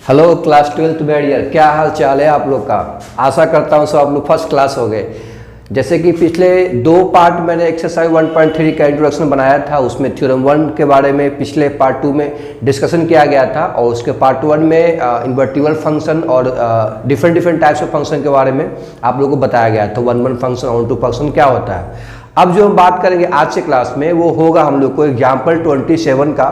Hello class 12 barrier, क्या हाल चाल है आप लोग का। आशा करता हूँ सब आप लोग फर्स्ट क्लास हो गए। जैसे कि पिछले दो पार्ट मैंने एक्सरसाइज 1.3 का इंट्रोडक्शन बनाया था, उसमें थ्योरम 1 के बारे में पिछले पार्ट 2 में डिस्कशन किया गया था और उसके पार्ट 1 में इन्वर्टिबल फंक्शन और डिफरेंट टाइप्स ऑफ फंक्शन के बारे में आप लोगों को बताया गया था। 1 फंक्शन और 2 फंक्शन क्या होता है। अब जो हम बात करेंगे आज से क्लास में वो होगा हम लोग को एग्जाम्पल 27 का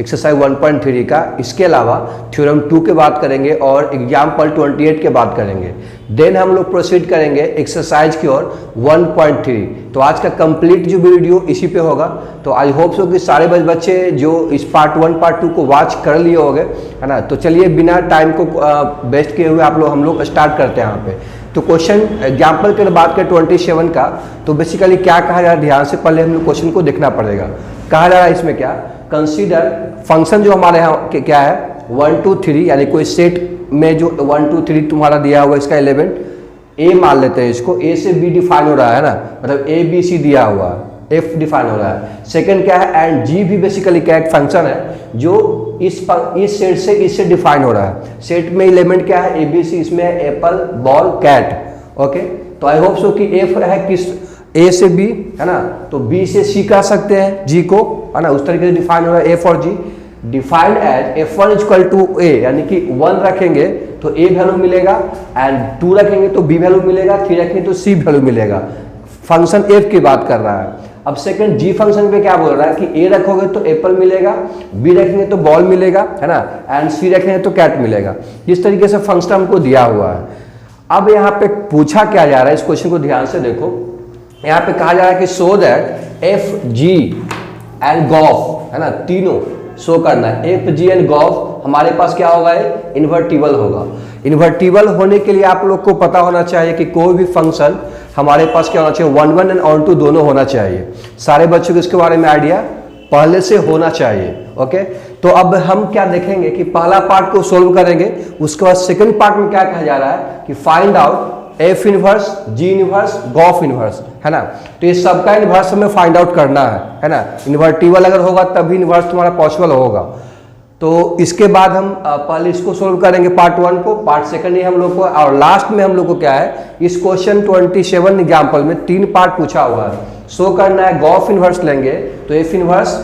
एक्सरसाइज 1.3 का। इसके अलावा थ्योरम 2 के बात करेंगे और एग्जाम्पल 28 के बात करेंगे। देन हम लोग प्रोसीड करेंगे एक्सरसाइज की ओर 1.3। तो आज का कंप्लीट जो वीडियो इसी पे होगा। तो आई होप सो कि सारे बच्चे जो इस पार्ट 1 पार्ट 2 को वॉच कर लिए होंगे, है ना। तो चलिए बिना टाइम को वेस्ट किए हुए हम लोग स्टार्ट करते हैं यहाँ पे। तो क्वेश्चन एग्जाम्पल की बात करें 27 का, तो बेसिकली क्या कहा जा रहा है, ध्यान से पहले हम लोग क्वेश्चन को देखना पड़ेगा। कहा जा रहा है इसमें क्या, कंसीडर फंक्शन जो हमारे यहाँ क्या है 1 2 3, यानी कोई सेट में जो 1 2 3 तुम्हारा दिया हुआ इसका एलिमेंट ए मान लेते हैं। इसको ए से बी डिफाइन हो रहा है ना, मतलब ए बी सी दिया हुआ है, एफ डिफाइन हो रहा है। सेकंड क्या है, एंड जी भी बेसिकली क्या एक फंक्शन है जो इस सेट से इससे डिफाइन हो रहा है। सेट में एलिमेंट क्या है, एबीसी, इसमें है एप्पल बॉल कैट। ओके, तो आई होप सो कि एफ है किस ए से बी, है ना, तो बी से सी कह सकते हैं जी को, है ना। उस तरीके से डिफाइन हो रहा है एफ और G. Defined as f1 equal to A, यानी कि 1 रखेंगे तो ए वैल्यू मिलेगा, एंड 2 रखेंगे तो बी वैल्यू मिलेगा, 3 रखेंगे तो सी वैल्यू मिलेगा। फंक्शन एफ की बात कर रहा है। अब सेकंड जी फंक्शन पे क्या बोल रहा है कि ए रखोगे तो एप्पल मिलेगा, बी रखेंगे तो बॉल मिलेगा, है ना, एंड सी रखेंगे तो कैट मिलेगा। इस तरीके से फंक्शन हमको दिया हुआ है। अब यहाँ पे पूछा क्या जा रहा है, इस क्वेश्चन को ध्यान से देखो। यहाँ पे कहा जा रहा है कि show that F G and gof, है ना, तीनों शो करना है। एफ जी एंड गॉफ हमारे पास क्या होगा, इन्वर्टिबल होगा। इन्वर्टिबल होने के लिए आप लोग को पता होना चाहिए कि कोई भी फंक्शन हमारे पास क्या होना चाहिए, 1 1 एंड ऑन टू दोनों होना चाहिए। सारे बच्चों को इसके बारे में आइडिया पहले से होना चाहिए। ओके, तो अब हम क्या देखेंगे कि पहला पार्ट को सोल्व करेंगे, उसके बाद सेकंड पार्ट में क्या कहा जा रहा है कि find out F inverse, G inverse, gof inverse, है ना। तो ये सबका इनवर्स हमें फाइंड आउट करना है ना। इन्वर्टिबल अगर होगा तभी इनवर्स तुम्हारा पॉसिबल होगा। तो इसके बाद हम पहले इसको सोल्व करेंगे पार्ट 1 को, पार्ट सेकंड ही हम लोग को, और लास्ट में हम लोग को क्या है, इस क्वेश्चन 27 एग्जाम्पल में 3 पार्ट पूछा हुआ है। शो करना है गॉफ इनवर्स लेंगे तो एफ इनवर्स,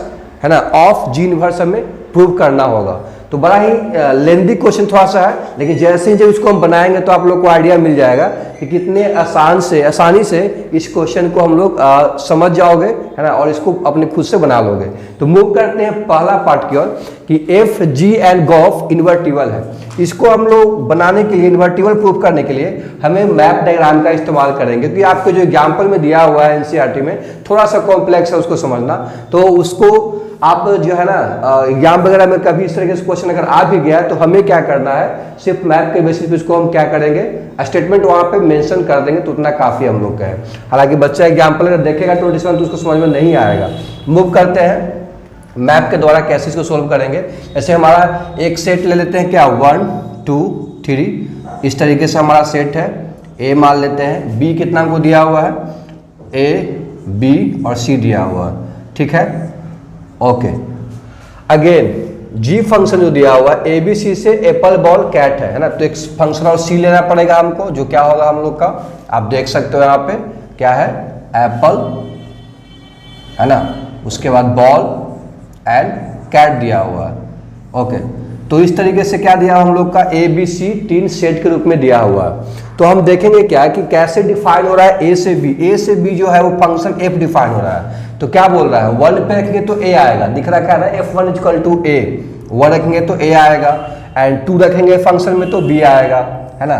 है ना, ऑफ जी इनवर्स हमें प्रूव करना होगा। तो बड़ा ही लेंदी क्वेश्चन थोड़ा सा है, लेकिन जैसे ही जब इसको हम बनाएंगे तो आप लोग को आइडिया मिल जाएगा कि कितने आसानी से इस क्वेश्चन को हम लोग समझ जाओगे, है ना, और इसको अपने खुद से बना लोगे। तो मूव करते हैं पहला पार्ट की ओर कि F G and gof invertible है। इसको हम लोग बनाने के लिए, इन्वर्टिबल प्रूव करने के लिए हमें मैप डायग्राम का इस्तेमाल करेंगे, क्योंकि आपको जो एग्जाम्पल में दिया हुआ है एनसीईआरटी में थोड़ा सा कॉम्प्लेक्स है, उसको समझना। तो उसको आप जो है ना एग्जाम वगैरह में कभी इस तरीके से क्वेश्चन अगर आ भी गया तो हमें क्या करना है, सिर्फ मैप के बेसिस पे इसको हम क्या करेंगे, स्टेटमेंट वहां पे मेंशन कर देंगे, तो उतना काफी हम लोग का है। हालांकि बच्चा एग्जाम्पल अगर देखेगा 27 तो उसको समझ में नहीं आएगा। मूव करते हैं मैप के द्वारा कैसे इसको सोल्व करेंगे। जैसे हमारा एक सेट ले लेते हैं क्या, 1 2 3, इस तरीके से हमारा सेट है। ए मान लेते हैं, बी कितना हमको दिया हुआ है, ए बी और सी दिया हुआ है, ठीक है। ओके, अगेन जी फंक्शन जो दिया हुआ है ए बी सी से एप्पल बॉल कैट है ना, तो एक फंक्शन और सी लेना पड़ेगा हमको, जो क्या होगा हम लोग का, आप देख सकते हो यहाँ पे क्या है, एप्पल, है ना, उसके बाद बॉल एंड कैट दिया हुआ है। ओके, तो इस तरीके से क्या दिया हम लोग का, ए बी सी 3 सेट के रूप में दिया हुआ है। तो हम देखेंगे क्या कि कैसे डिफाइन हो रहा है ए से बी। ए से बी जो है वो फंक्शन एफ डिफाइन हो रहा है। तो क्या बोल रहा है, 1 पे रखेंगे तो ए आएगा, दिख रहा है f1 इक्वल टू ए, 1 रखेंगे तो ए आएगा, एंड 2 रखेंगे फंक्शन में तो बी आएगा, है ना,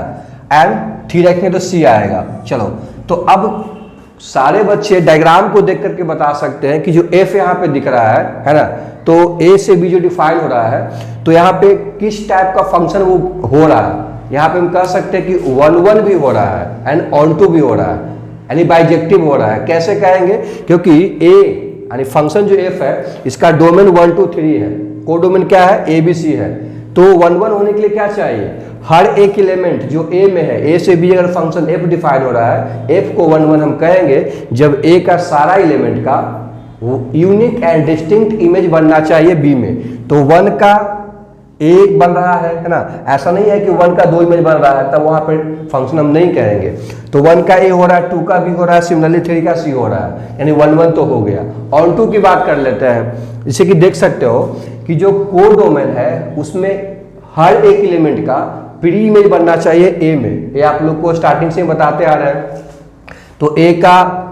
एंड 3 रखेंगे तो सी आएगा। चलो, तो अब सारे बच्चे डायग्राम को देख करके बता सकते हैं कि जो एफ यहाँ पे दिख रहा है ना, तो ए से बी जो डिफाइन हो रहा है, तो यहाँ पे किस टाइप का फंक्शन वो हो रहा है। यहाँ पे हम कह सकते हैं कि 1 1 भी हो रहा है एंड ऑन टू भी हो रहा है, यानी बाइजेक्टिव हो रहा है। कैसे कहेंगे, क्योंकि ए यानी फंक्शन जो एफ है इसका डोमेन 1 2 3 है, कोडोमेन क्या है, ए बी सी है। तो 1 1 होने के लिए क्या चाहिए, हर एक एलिमेंट जो ए में है, ए से बी अगर फंक्शन एफ डिफाइन हो रहा है, एफ को 1 1 हम कहेंगे जब ए का सारा एलिमेंट का यूनिक एंड डिस्टिंक्ट इमेज बनना चाहिए बी में। तो 1 का एक बन रहा है ना। ऐसा नहीं है कि 1 का 2 इमेज बन रहा है, तब वहाँ पर फंक्शन हम नहीं कहेंगे। तो 1 का ए हो रहा है, 2 का बी हो रहा है, सिमिलरली 3 का सी हो रहा है, यानी 1 1 तो हो गया। ऑन टू की बात कर लेते हैं। जैसे कि देख सकते हो कि जो कोर डोमेन है उसमें हर एक एलिमेंट का प्री इमेज बनना चाहिए ए में। ये आप लोग को स्टार्टिंग से बताते आ रहे हैं। तो ए का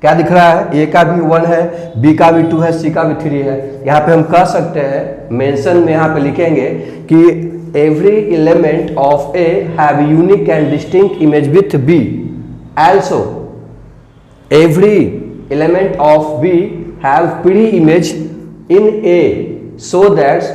क्या दिख रहा है, ए का भी 1 है, बी का भी 2 है, सी का भी 3 है। यहाँ पे हम कह सकते हैं, मेंशन में यहाँ पे लिखेंगे कि every element of A have unique and distinct image with B, also every element of B have pre image in A, so that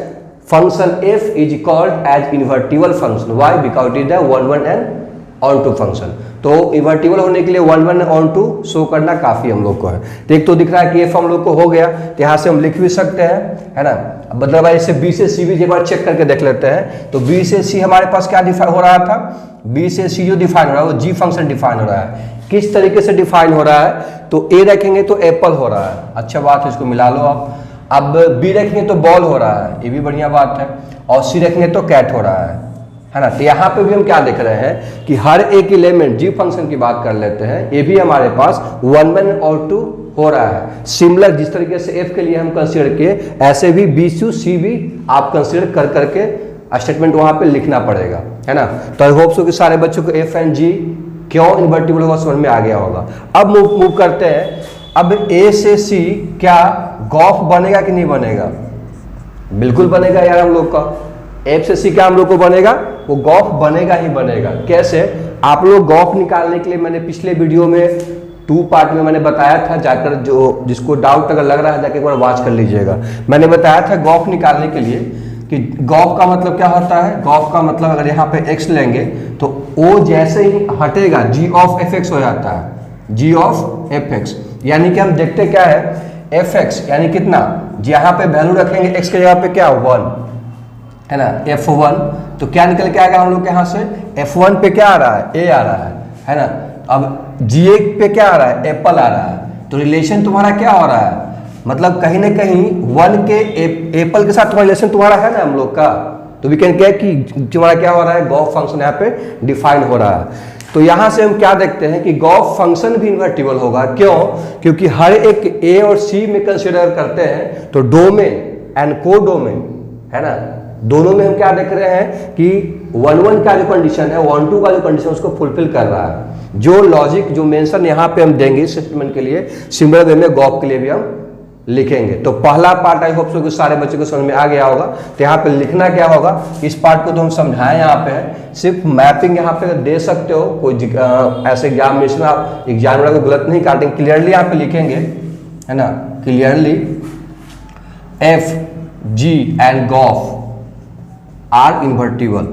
function f is called as invertible function. Why? Because it is the 1 1 and onto function. तो invertible होने के लिए 1 1 on to show करना काफी हम लोग को है। तो एक तो दिख रहा है कि एफ हम लोग को हो गया, तो यहाँ से हम लिख भी सकते हैं, है ना। मतलब इसे बी से सी भी एक बार चेक करके देख लेते हैं। तो बी से सी हमारे पास क्या डिफाइन हो रहा था, बी से सी जो डिफाइन हो रहा है वो जी फंक्शन डिफाइन हो रहा है। किस तरीके से डिफाइन हो रहा है, तो ए रखेंगे तो एप्पल हो रहा है, अच्छा बात है, इसको मिला लो आप। अब बी रखेंगे तो बॉल हो रहा है, ये भी बढ़िया बात है। और सी रखेंगे तो कैट हो रहा है ना। तो यहाँ पे भी हम क्या देख रहे हैं कि हर एक एलिमेंट जी फंक्शन की बात कर लेते हैं, ये भी हमारे पास 1 1 और 2 हो रहा है। सिमिलर जिस तरीके से एफ के लिए हम कंसीडर किए, ऐसे भी बी सी भी आप कंसीडर कर करके स्टेटमेंट वहां पे लिखना पड़ेगा, है ना। तो आई होप सो कि सारे बच्चों को एफ एंड जी क्यों इन्वर्टिबल होगा समझ में आ गया होगा। अब मूव करते हैं। अब ए से सी क्या गॉफ बनेगा कि नहीं बनेगा, बिल्कुल बनेगा यार हम लोग का। एफ से सी क्या हम लोग को बनेगा, वो गॉफ बनेगा ही बनेगा। कैसे, आप लोग गॉफ निकालने के लिए मैंने पिछले वीडियो में 2 पार्ट में मैंने बताया था, जाकर जो जिसको डाउट अगर लग रहा है जाकर एक बार वॉच कर लीजिएगा। मैंने बताया था गॉफ निकालने के लिए कि गॉफ का मतलब क्या होता है। गॉफ का मतलब अगर यहाँ पे x लेंगे तो o जैसे ही हटेगा g ऑफ fx हो जाता है, g ऑफ fx। यानी कि हम देखते क्या है, fx यानी कितना, यहाँ पे वैल्यू रखेंगे x के जगह पे क्या 1, है ना, f1। तो क्या निकल के आएगा हम लोग के यहाँ से, f1 पे क्या आ रहा है, a आ रहा है ना। अब g पे क्या आ रहा है, एप्पल आ रहा है। तो रिलेशन तुम्हारा क्या हो रहा है, मतलब कहीं ना कहीं 1 के एप्पल के साथ तुम्हारा रिलेशन तुम्हारा है ना हम लोग का। तो वी कैन कह कि तुम्हारा क्या हो रहा है, गॉफ फंक्शन यहाँ पे डिफाइन हो रहा है। तो यहाँ से हम क्या देखते हैं कि गॉफ फंक्शन भी इन्वर्टिबल होगा। क्यों, क्योंकि हर एक ए और सी में कंसिडर करते हैं तो डोमेन एंड को डोमेन, है ना, दोनों में हम क्या देख रहे हैं कि 1 1 का जो कंडीशन है, 1 2 का जो कंडीशन उसको फुलफिल कर रहा है। जो लॉजिक जो मेंशन यहाँ पे हम देंगे इस स्टेटमेंट के लिए, सिमिलर वे में गॉफ के लिए भी हम लिखेंगे। तो पहला पार्ट आई होप सो कि सारे बच्चों को समझ में आ गया होगा। तो यहाँ पे लिखना क्या होगा, इस पार्ट को तो हम समझाएं, यहाँ पे है सिर्फ मैपिंग यहाँ पे दे सकते हो, कोई ऐसे एग्जामिनेशन आप एग्जामिनर को गलत नहीं काटेंगे, क्लियरली यहाँ पे लिखेंगे, है ना, clearly F G and gof are invertible,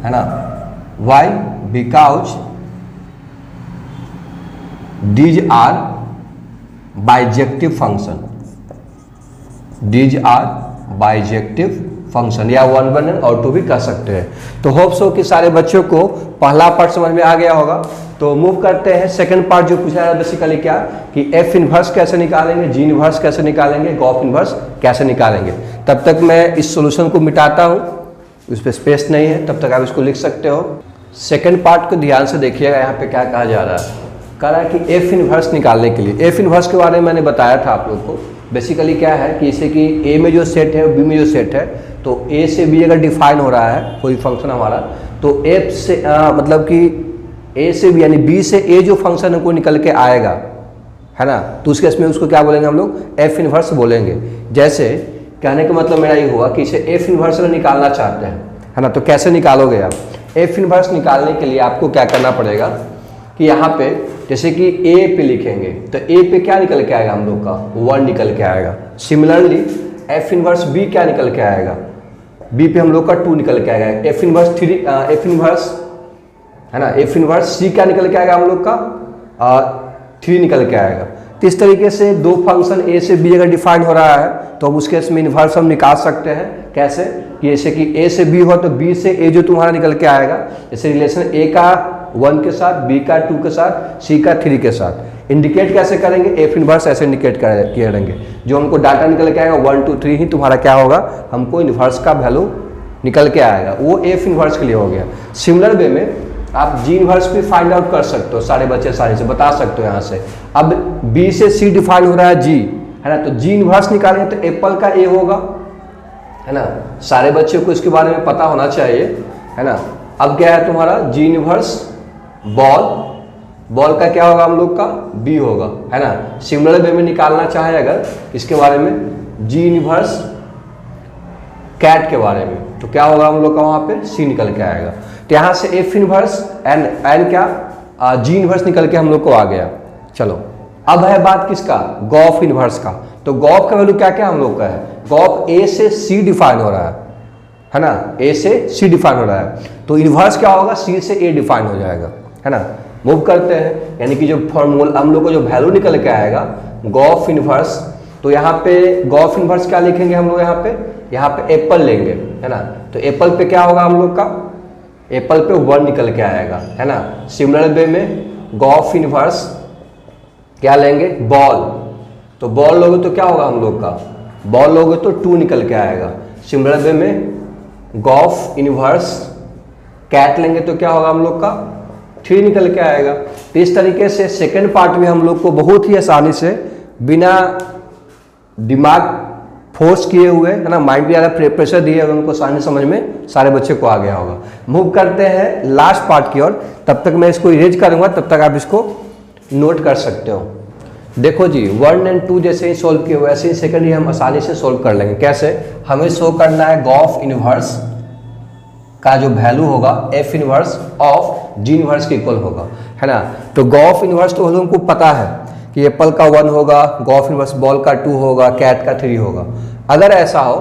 है ना। Why, because these are bijective function, these are bijective function, या 1 1 और 2 भी कह सकते हैं। तो होप सो कि सारे बच्चों को पहला पार्ट समझ में आ गया होगा। तो मूव करते हैं सेकंड पार्ट जो पूछा है बेसिकली क्या, कि एफ इनवर्स कैसे निकालेंगे, जी इनवर्स कैसे निकालेंगे, गॉफ इनवर्स कैसे निकालेंगे। तब तक मैं इस सॉल्यूशन को मिटाता हूँ, उस पर स्पेस नहीं है, तब तक आप इसको लिख सकते हो। सेकंड पार्ट को ध्यान से देखिएगा, यहाँ पे क्या कहा जा रहा है, कह रहा है कि एफ इनवर्स निकालने के लिए। एफ इनवर्स के बारे में मैंने बताया था आप लोग को। बेसिकली क्या है कि जैसे कि ए में जो सेट है बी में जो सेट है, तो ए से बी अगर डिफाइन हो रहा है कोई फंक्शन हमारा, तो एफ से मतलब कि ए से बी यानी बी से ए जो फंक्शन है को निकल के आएगा, है ना, तो उस केस में उसको क्या बोलेंगे हम लोग, एफ इनवर्स बोलेंगे। जैसे कहने का मतलब मेरा ये हुआ कि इसे एफ इनवर्स अगर निकालना चाहते हैं, है ना, तो कैसे निकालोगे आप। एफ इनवर्स निकालने के लिए आपको क्या करना पड़ेगा कि यहाँ पे जैसे कि ए पे लिखेंगे तो ए पे क्या निकल के आएगा हम लोग का, 1 निकल के आएगा। सिमिलरली एफ इनवर्स बी क्या निकल के आएगा, बी पे हम लोग का 2 निकल के आएगा। एफ इनवर्स 3 एफ इनवर्स, है ना, एफ इनवर्स सी क्या निकल के आएगा हम लोग का, 3 निकल के आएगा। तो इस तरीके से 2 फंक्शन ए से बी अगर डिफाइन हो रहा है तो अब उस केस में इनवर्स हम निकाल सकते हैं। कैसे, कि जैसे कि ए से बी हो तो बी से ए जो तुम्हारा निकल के आएगा, जैसे रिलेशन ए का 1 के साथ, बी का 2 के साथ, सी का 3 के साथ, इंडिकेट कैसे करेंगे, एफ इनवर्स ऐसे इंडिकेट करेंगे, जो हमको डाटा निकल के आएगा 1 2 3 ही तुम्हारा क्या होगा, हमको इनवर्स का वैल्यू निकल के आएगा, वो एफ इनवर्स के लिए हो गया। सिमिलर वे में आप जी इनवर्स भी फाइंड आउट कर सकते हो, सारे बच्चे सारे से बता सकते हो यहाँ से। अब बी से सी डिफाइन हो रहा है जी, है ना, तो जी इनवर्स निकालेंगे तो एप्पल का ए होगा, है ना, सारे बच्चों को इसके बारे में पता होना चाहिए, है ना। अब क्या है तुम्हारा जी इनवर्स बॉल का क्या होगा हम लोग का बी होगा, है ना। सिमिलर वे में निकालना चाहे अगर इसके बारे में जी इनवर्स कैट के बारे में, तो क्या होगा हम लोग का वहाँ पे सी निकल के आएगा। तो यहाँ से एफ इनवर्स एन क्या जी इनवर्स निकल के हम लोग को आ गया। चलो अब है बात किसका, गॉफ इनवर्स का। तो गॉफ का वैल्यू क्या क्या हम लोग का है, गॉफ ए से सी डिफाइन हो रहा है ना, ए से सी डिफाइन हो रहा है, तो इनवर्स क्या होगा सी से ए डिफाइन हो जाएगा, है ना। मूव करते हैं, यानी कि जो फॉर्मूला हम लोग को जो वैल्यू निकल के आएगा गॉफ इनवर्स, तो यहाँ पे गॉफ इनवर्स क्या लिखेंगे हम लोग, यहाँ पे एप्पल लेंगे, है ना। तो एप्पल पे क्या होगा हम लोग का, एप्पल पे 1 निकल के आएगा, है ना। सिमिलर वे में गॉफ इनवर्स क्या लेंगे बॉल, तो बॉल लोगे तो क्या होगा हम लोग का, बॉल लोगे तो 2 निकल के आएगा। सिमिलर वे में गॉफ इनवर्स कैट लेंगे तो क्या होगा हम लोग का 3 निकल के आएगा। तो इस तरीके से सेकेंड पार्ट में हम लोग को बहुत ही आसानी से बिना दिमाग फोर्स किए हुए, है ना, माइंड पे ज़्यादा प्रेशर दिए हुए उनको आसानी समझ में सारे बच्चे को आ गया होगा। मूव करते हैं लास्ट पार्ट की ओर, तब तक मैं इसको इरेज करूंगा, तब तक आप इसको नोट कर सकते हो। देखो जी 1 और 2 जैसे ही सोल्व किए वैसे ही सेकंड ही हम आसानी से सोल्व कर लेंगे। कैसे, हमें शो करना है गॉफ इनवर्स का जो वैल्यू होगा F inverse of G inverse के इक्वल होगा, है ना। तो गॉफ इनवर्स तो हमको पता है कि एप्पल का 1 होगा, गॉफ इनवर्स बॉल का 2 होगा, कैट का 3 होगा। अगर ऐसा हो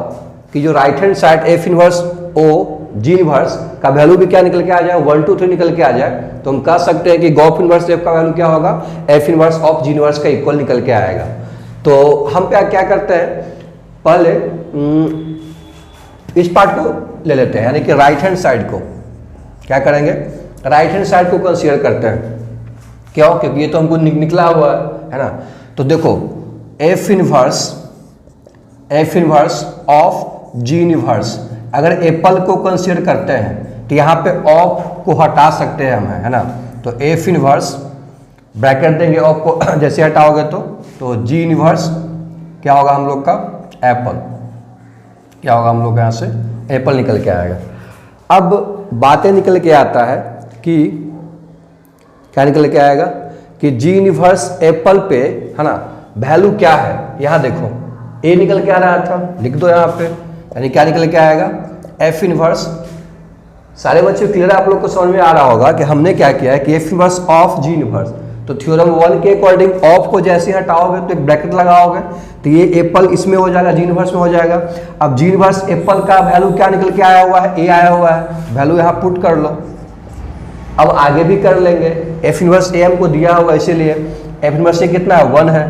कि जो right hand side F inverse O G inverse का वैल्यू भी क्या निकल के आ जाए 1 2 3 निकल के आ जाए, तो हम कह सकते हैं कि गॉफ इनवर्स एफ का वैल्यू क्या होगा F inverse of G inverse का इक्वल निकल के आएगा। तो हम क्या करते हैं, पहले इस पार्ट को ले लेते हैं, यानी कि राइट हैंड साइड को क्या करेंगे, राइट हैंड साइड को कंसीडर करते हैं। क्यों, क्योंकि ये तो हमको निकला हुआ है ना। तो देखो F inverse of G inverse, अगर एप्पल को कंसीडर करते हैं तो यहाँ पे ऑफ को हटा सकते हैं हम, है ना। तो एफ इनवर्स ब्रैकेट देंगे, ऑफ को जैसे हटाओगे तो जी इनवर्स क्या होगा हम लोग का एप्पल, क्या होगा हम लोग यहाँ से एप्पल निकल के आएगा। अब बातें निकल के आता है कि क्या निकल के आएगा कि जी इनवर्स एप्पल पे, है ना, वैल्यू क्या है, यहाँ देखो ए निकल के आ रहा था, लिख दो यहाँ पे, यानी क्या निकल के आएगा एफ इनवर्स। सारे बच्चे क्लियर आप लोग को समझ में आ रहा होगा कि हमने क्या किया है कि F inverse of G inverse, तो थ्योरम 1 के अकॉर्डिंग ऑफ को जैसे हटाओगे तो एक ब्रैकेट लगाओगे तो ये एप्पल इसमें हो जाएगा, जी इनवर्स में हो जाएगा। अब जी इनवर्स एप्पल का वैल्यू क्या निकल के आया हुआ है, ए आया हुआ है, वैल्यू यहाँ पुट कर लो। अब आगे भी कर लेंगे, एफ इनवर्स ए हमको दिया हुआ इसीलिए एफ इनवर्स ए कितना है 1 है,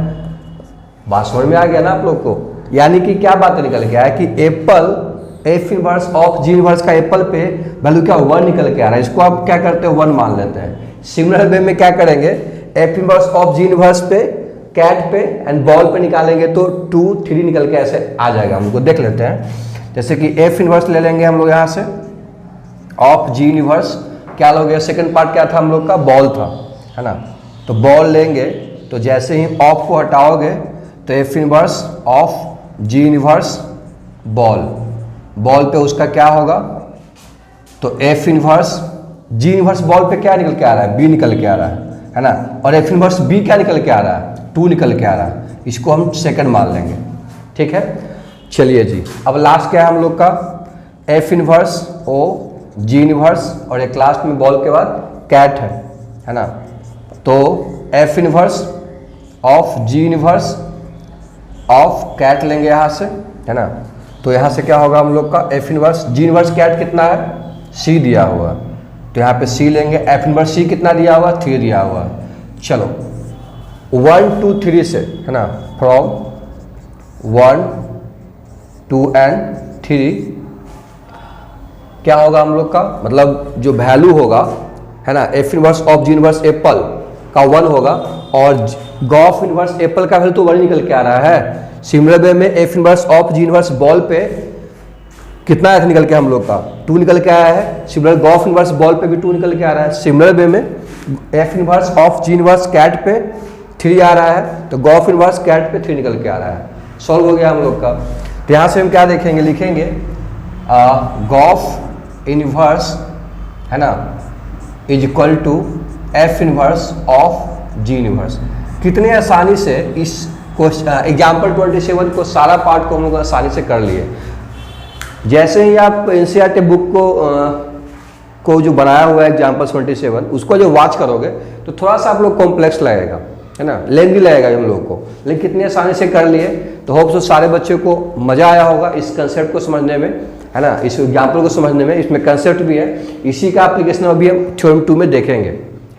बात समझ में आ गया ना आप लोग को। यानी कि क्या बात निकल के आया कि Apple F inverse of G inverse का एप्पल पे वैल्यू क्या 1 निकल के आ रहा है, इसको आप क्या करते हैं 1 मान लेते हैं। सिमिलर वे में क्या करेंगे, F inverse of G inverse पे कैट पे एंड बॉल पे निकालेंगे तो 2 3 निकल के ऐसे आ जाएगा। हमको देख लेते हैं, जैसे कि एफ इनवर्स ले लेंगे हम लोग यहाँ से ऑफ जी इनवर्स, क्या लोगे सेकंड पार्ट क्या था हम लोग का बॉल था, है ना। तो बॉल लेंगे तो जैसे ही ऑफ को हटाओगे तो F inverse of G inverse ball पे उसका क्या होगा, तो F inverse G inverse ball पे क्या निकल के आ रहा है बी निकल के आ रहा है ना। और एफ इनवर्स बी क्या निकल के आ रहा है 2 निकल के आ रहा है, इसको हम सेकंड मान लेंगे, ठीक है। चलिए जी अब लास्ट क्या है हम लोग का F inverse O G inverse और एक लास्ट में बॉल के बाद कैट है ना। तो F inverse of G inverse of cat लेंगे यहाँ से, है ना। तो यहाँ से क्या होगा हम लोग का F inverse G inverse cat कितना है सी दिया हुआ, तो यहाँ पे सी लेंगे, एफ इनवर्स सी कितना दिया हुआ 3 दिया हुआ। चलो 1 2 3 से, है ना, फ्रॉम 1 2 एंड 3 क्या होगा हम लोग का, मतलब जो वैल्यू होगा, है ना, F inverse of G inverse Apple का 1 होगा और गॉफ इनवर्स एप्पल का वैल्यू तो 1 निकल के आ रहा है। सिमिलर वे में F inverse of G inverse ball पे कितना एफ निकल के हम लोग का 2 निकल के आया है। सिमिलर गॉफ इनवर्स बॉल पे भी 2 निकल के आ रहा है। सिमिलर वे में F inverse of G inverse cat पे 3 आ रहा है, तो गॉफ इनवर्स कैट पे 3 निकल के आ रहा है। सॉल्व हो गया हम लोग का। तो यहाँ से हम क्या देखेंगे, लिखेंगे गॉफ इनवर्स है ना is equal to F inverse of G inverse. कितने आसानी से इस एग्जाम्पल 27 को सारा पार्ट को हम लोग आसानी से कर लिए। जैसे ही आप एनसीईआरटी बुक को जो बनाया हुआ है एग्जाम्पल 27 उसको जो वॉच करोगे तो थोड़ा सा आप लोग कॉम्प्लेक्स लगेगा, है ना, लेंदी लगेगा हम लोग को, लेकिन कितनी आसानी से कर लिए। तो होप सो सारे बच्चों को मज़ा आया होगा इस कंसेप्ट को समझने में, है ना, इस एग्जाम्पल को समझने में। इसमें कंसेप्ट भी है, इसी का एप्लीकेशन अभी हम थ्योरम 2 में देखेंगे,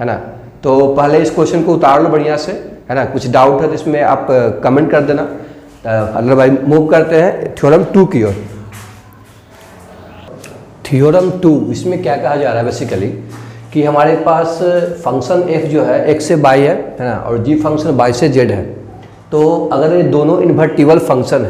है ना। तो पहले इस क्वेश्चन को उतार लो बढ़िया से, है ना। कुछ डाउट है तो इसमें आप कमेंट कर देना। अदरवाइज मूव करते हैं थ्योरम 2 की ओर। थ्योरम 2 इसमें क्या कहा जा रहा है बेसिकली कि हमारे पास फंक्शन f जो है x से y है ना, और g फंक्शन y से z है। तो अगर ये दोनों इन्वर्टिबल फंक्शन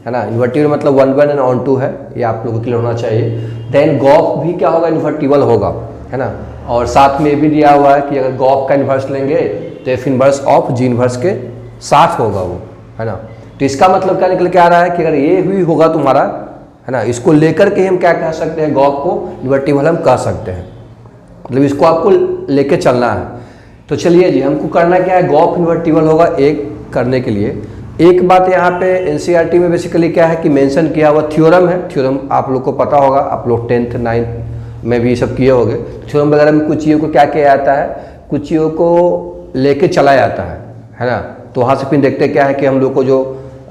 है ना, इन्वर्टिबल मतलब 1 1 एंड ऑन 2 है, ये आप लोगों को क्लियर होना चाहिए। देन गॉफ भी क्या होगा, इन्वर्टिबल होगा, है ना। और साथ में ये भी दिया हुआ है कि अगर गॉफ का इन्वर्स लेंगे तो F inverse of G inverse के साथ होगा वो, है ना। तो इसका मतलब क्या निकल के आ रहा है कि अगर ये भी होगा तुम्हारा, है ना, इसको लेकर के हम क्या कह सकते हैं, गॉफ को इन्वर्टिबल हम कह सकते हैं, मतलब इसको आपको लेके चलना है। तो चलिए जी, हमको करना क्या है, गॉफ इन्वर्टिबल होगा एक करने के लिए। एक बात यहाँ पे एनसीईआरटी में बेसिकली क्या है कि मेंशन किया हुआ थ्योरम है। थ्योरम आप लोग को पता होगा, आप लोग 10th 9th में भी सब किए होंगे। थ्योरम वगैरह में कुछ चीज़ों को क्या किया जाता है, कुछ चीज़ों को लेके चला जाता है ना। तो वहाँ से फिर देखते क्या है कि हम लोग को जो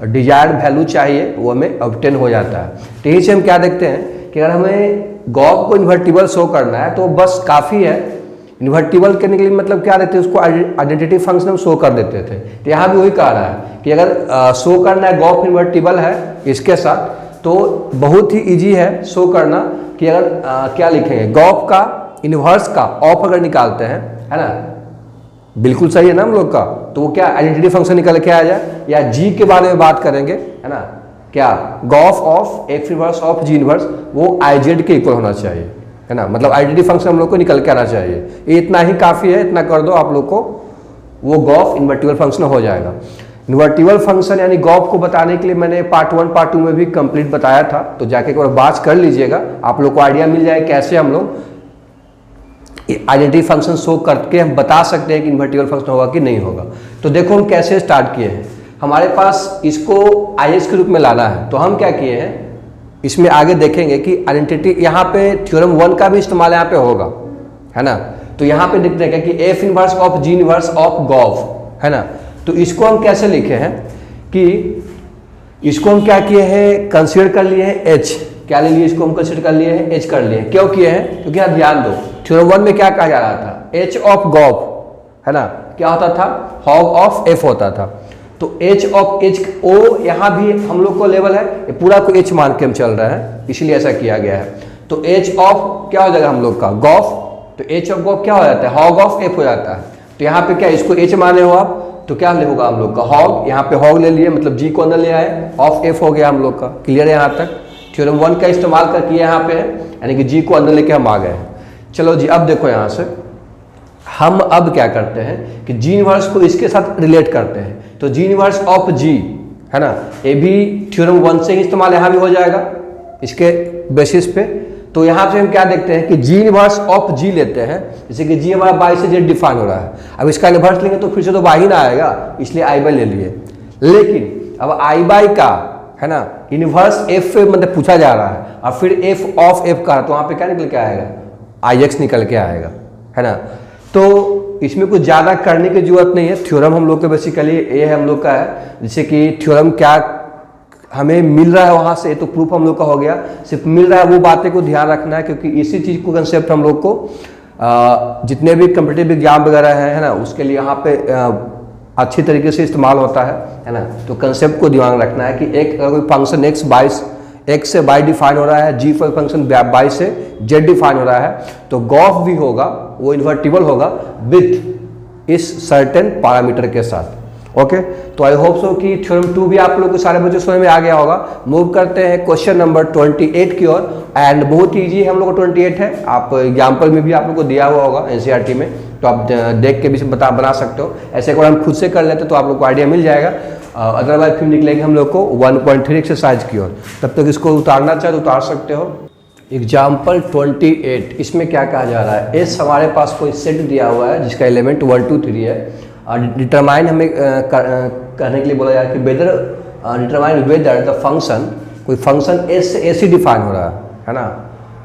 डिजायर्ड वैल्यू चाहिए वो हमें ऑब्टेन हो जाता है। तो यही से हम क्या देखते हैं कि अगर हमें गॉफ को इन्वर्टिबल शो करना है तो बस काफ़ी है। इन्वर्टिबल करने के लिए मतलब क्या देते हैं, उसको आइडेंटिटी फंक्शन हम शो कर देते थे। तो यहाँ भी वही कह रहा है कि अगर शो करना है गॉफ इन्वर्टिबल है इसके साथ, तो बहुत ही इजी है शो करना कि अगर क्या लिखेंगे, गॉफ का इन्वर्स का ऑफ अगर निकालते हैं, है ना, बिल्कुल सही है ना हम लोग का, तो वो क्या आइडेंटिटी फंक्शन निकल के आ जाए। या जी के बारे में बात करेंगे, है ना, क्या Gauff of F inverse of G inverse वो आई जेड के इक्वल होना चाहिए, है ना, मतलब आइडेंटिटी फंक्शन हम लोग को निकल के आना चाहिए। ये इतना ही काफ़ी है, इतना कर दो आप लोग को वो गॉफ इन्वर्टिबल फंक्शन हो जाएगा। इन्वर्टिबल फंक्शन यानी गॉफ को बताने के लिए मैंने पार्ट 1 पार्ट 2 में भी कंप्लीट बताया था, तो जाके एक बार बात कर लीजिएगा, आप लोग को आइडिया मिल जाए कैसे हम लोग आइडेंटिटी फंक्शन शो करके हम बता सकते हैं कि इन्वर्टिबल फंक्शन होगा कि नहीं होगा। तो देखो हम कैसे स्टार्ट किए हैं, हमारे पास इसको IS के रूप में लाना है। तो हम क्या किए हैं, इसमें आगे देखेंगे कि आइडेंटिटी यहाँ पे थ्योरम 1 का भी इस्तेमाल यहाँ पे होगा, है ना। तो यहाँ पे देखते हैं कि F inverse of G inverse of gof, है ना। तो इसको हम कैसे लिखे हैं कि इसको हम क्या किए हैं, कंसीडर कर लिए हैं एच, क्या ले लिए, इसको हम कंसीडर कर लिए हैं एच कर लिए हैं। क्यों किए हैं, क्योंकि यहाँ ध्यान दो थ्योरम 1 में क्या कहा जा रहा था, एच ऑफ गॉफ, है ना, क्या होता था, हॉग ऑफ एफ होता था। तो एच ऑफ एच ओ यहाँ भी हम लोग को लेवल है, ये पूरा को एच मान के हम चल रहे हैं, इसलिए ऐसा किया गया है। तो एच ऑफ क्या हो जाएगा हम लोग का गॉफ, तो एच ऑफ गॉफ क्या हो जाता है, हॉग ऑफ एफ हो जाता है। तो यहाँ पे क्या इसको एच माने हो आप, तो क्या होगा हम लोग का हॉग, यहाँ पे हॉग ले लिए मतलब जी को अंदर ले आए, ऑफ एफ हो गया हम लोग का। क्लियर है यहाँ तक, थ्योरम 1 का इस्तेमाल करके यहाँ पे है, यानी कि जी को अंदर लेके हम आ गए हैं। चलो जी, अब देखो यहाँ से हम अब क्या करते हैं कि जी इनवर्स को इसके साथ रिलेट करते हैं। तो जी इनवर्स ऑफ जी, है ना, ये भी थ्योरम 1 से ही इस्तेमाल यहाँ भी हो जाएगा इसके बेसिस पे। तो यहाँ से हम क्या देखते हैं कि जी इनवर्स ऑफ जी लेते हैं, जैसे कि जी हमारा बाई से जेड डिफाइन हो रहा है। अब इसका इनवर्स लेंगे तो फिर से तो बाई ना आएगा, इसलिए आई बाई ले लिए। लेकिन अब आई बाई का, है ना, इनवर्स एफ मतलब पूछा जा रहा है, और फिर एफ ऑफ एफ का, तो वहाँ पे क्या निकल के आएगा, आई एक्स निकल के आएगा, है ना। तो इसमें कुछ ज़्यादा करने की जरूरत नहीं है। थ्योरम हम लोग का बेसिकली ये हम लोग का है, जैसे कि थ्योरम क्या हमें मिल रहा है वहाँ से, तो प्रूफ हम लोग का हो गया। सिर्फ मिल रहा है वो बातें को ध्यान रखना है, क्योंकि इसी चीज़ को कंसेप्ट हम लोग को जितने भी कम्पिटिटिव एग्जाम वगैरह है ना, उसके लिए यहाँ पे अच्छी तरीके से इस्तेमाल होता है ना। तो कंसेप्ट को ध्यान रखना है कि एक अगर कोई फंक्शन एक्स से बाई डिफाइन हो रहा है, जी पर फंक्शन बाई से जेड डिफाइन हो रहा है, तो गॉफ भी होगा वो इन्वर्टिबल होगा विथ इस सर्टेन पैरामीटर के साथ। ओके, तो आई होप सो कि थ्योरम 2 भी आप लोग को सारे बच्चों समझ में आ गया होगा। मूव करते हैं क्वेश्चन नंबर 28 की ओर। एंड बहुत ईजी हम लोग को 28 है, आप एग्जाम्पल में भी आप लोग को दिया हुआ होगा एनसीईआरटी में, तो आप देख के भी बना सकते हो। ऐसे अगर हम खुद से कर लेते तो आप लोग को आइडिया मिल जाएगा। अदरवाइज फिर निकलेंगे हम लोग को 1.3 एक्सरसाइज की ओर। तब तक इसको उतारना चाहे तो उतार सकते हो। एग्जाम्पल 28, इसमें क्या कहा जा रहा है, एस हमारे पास कोई सेट दिया हुआ है जिसका एलिमेंट 1 2 3 है। डिटरमाइन हमें कहने के लिए बोला जाए कि whether determine whether the function, कोई फंक्शन एस से ऐसे डिफाइन हो रहा है ना।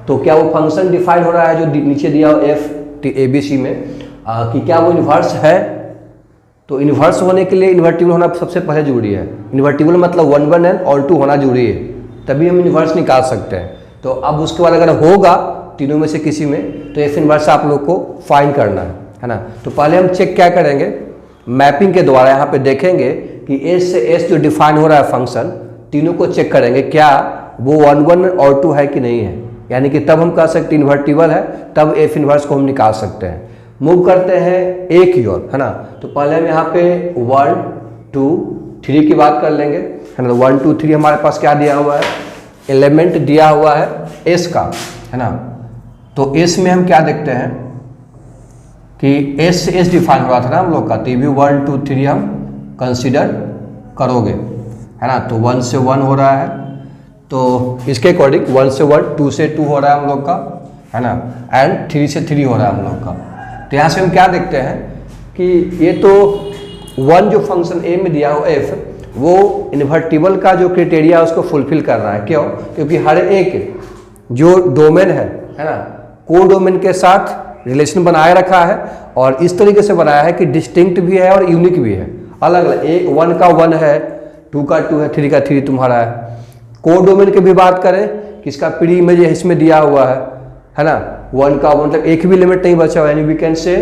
तो क्या वो फंक्शन डिफाइन हो रहा है जो नीचे दिया हो एफ ए बी सी में, कि क्या वो इन्वर्स है। तो इन्वर्स होने के लिए इन्वर्टिबल होना सबसे पहले जरूरी है। इन्वर्टिबल मतलब 1 1 एंड और 2 होना जरूरी है, तभी हम इन्वर्स निकाल सकते हैं। तो अब उसके बाद अगर होगा तीनों में से किसी में, तो एफ इन्वर्स आप लोग को फाइंड करना है ना। तो पहले हम चेक क्या करेंगे, मैपिंग के द्वारा यहाँ पे देखेंगे कि एस से एस जो डिफाइन हो रहा है फंक्शन, तीनों को चेक करेंगे क्या वो 1 1 और 2 है कि नहीं है, यानी कि तब हम कह सकते हैं इन्वर्टिबल है, तब एफ इन्वर्स को हम निकाल सकते हैं। मूव करते हैं ए की ओर, है ना। तो पहले हम यहाँ पे 1 2 3 की बात कर लेंगे, है ना। 1 2 3 हमारे पास क्या दिया हुआ है, एलिमेंट दिया हुआ है एस का, है ना। तो एस में हम क्या देखते हैं कि एस से एस डिफाइन हो रहा था ना हम लोग का, तो ये भी 1 2 3 हम कंसीडर करोगे, है ना। तो 1 से 1 हो रहा है, तो इसके अकॉर्डिंग 1 से 1, 2 से 2 हो रहा है हम लोग का, है ना। एंड 3 से 3 हो रहा है हम लोग का। तो यहाँ से हम क्या देखते हैं कि ये तो 1 जो फंक्शन ए में दिया हो एफ, वो इन्वर्टिबल का जो क्राइटेरिया है उसको फुलफिल कर रहा है। क्यों? क्योंकि हर एक जो डोमेन है ना, को डोमेन के साथ रिलेशन बनाए रखा है, और इस तरीके से बनाया है कि डिस्टिंक्ट भी है और यूनिक भी है, अलग अलग। एक 1 का 1 है, 2 का 2 है, 3 का 3 तुम्हारा है। को डोमेन की भी बात करें कि इसका प्री इमेज इसमें दिया हुआ है ना। 1 का 1 मतलब एक भी लिमिट नहीं बचा हुआ, यानी वी कैन से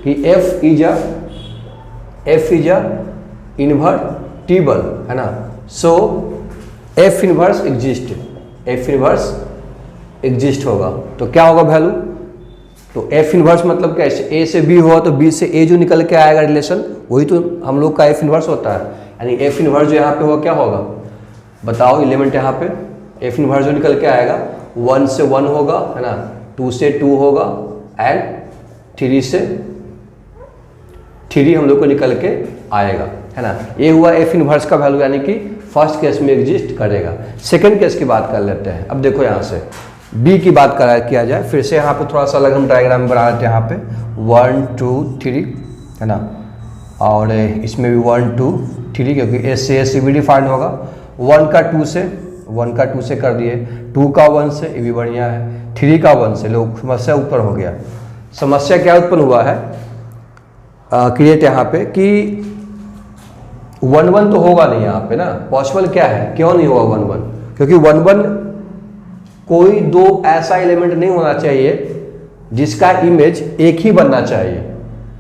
कि एफ इज अ इन्वर्टिबल, है ना। So F inverse exist, F inverse exist होगा। तो क्या होगा वैल्यू, तो एफ इन्वर्स मतलब क्या, ए से बी हुआ तो बी से ए जो निकल के आएगा रिलेशन, वही तो हम लोग का एफ इन्वर्स होता है। यानी एफ इन्वर्स जो यहाँ पे हुआ क्या होगा बताओ, एलिमेंट यहाँ पे एफ इन्वर्स जो निकल के आएगा 1 से 1 होगा, है ना, 2 से 2 होगा, एंड 3 से 3 हम लोग को निकल के आएगा, है ना। ये हुआ एफ इन्वर्स का वैल्यू, यानी कि फर्स्ट केस में एग्जिस्ट करेगा। सेकंड केस की बात कर लेते हैं। अब देखो यहाँ से बी की बात किया जाए, फिर से यहाँ पे थोड़ा सा अलग हम डायग्राम बना लेते हैं। यहाँ पे 1 2 3, है ना, और इसमें भी 1 2 3, क्योंकि एस से एस भी डिफाइंड होगा। 1 का 2 से कर दिए, 2 का 1 से, ये भी बढ़िया है। 3 का 1 से, लोग समस्या ऊपर हो गया। समस्या क्या उत्पन्न हुआ है क्रिएट यहाँ पे कि 1 1 तो होगा नहीं यहाँ पे ना, पॉसिबल क्या है, क्यों नहीं होगा 1 1, क्योंकि 1 1 कोई दो ऐसा एलिमेंट नहीं होना चाहिए जिसका इमेज एक ही बनना चाहिए।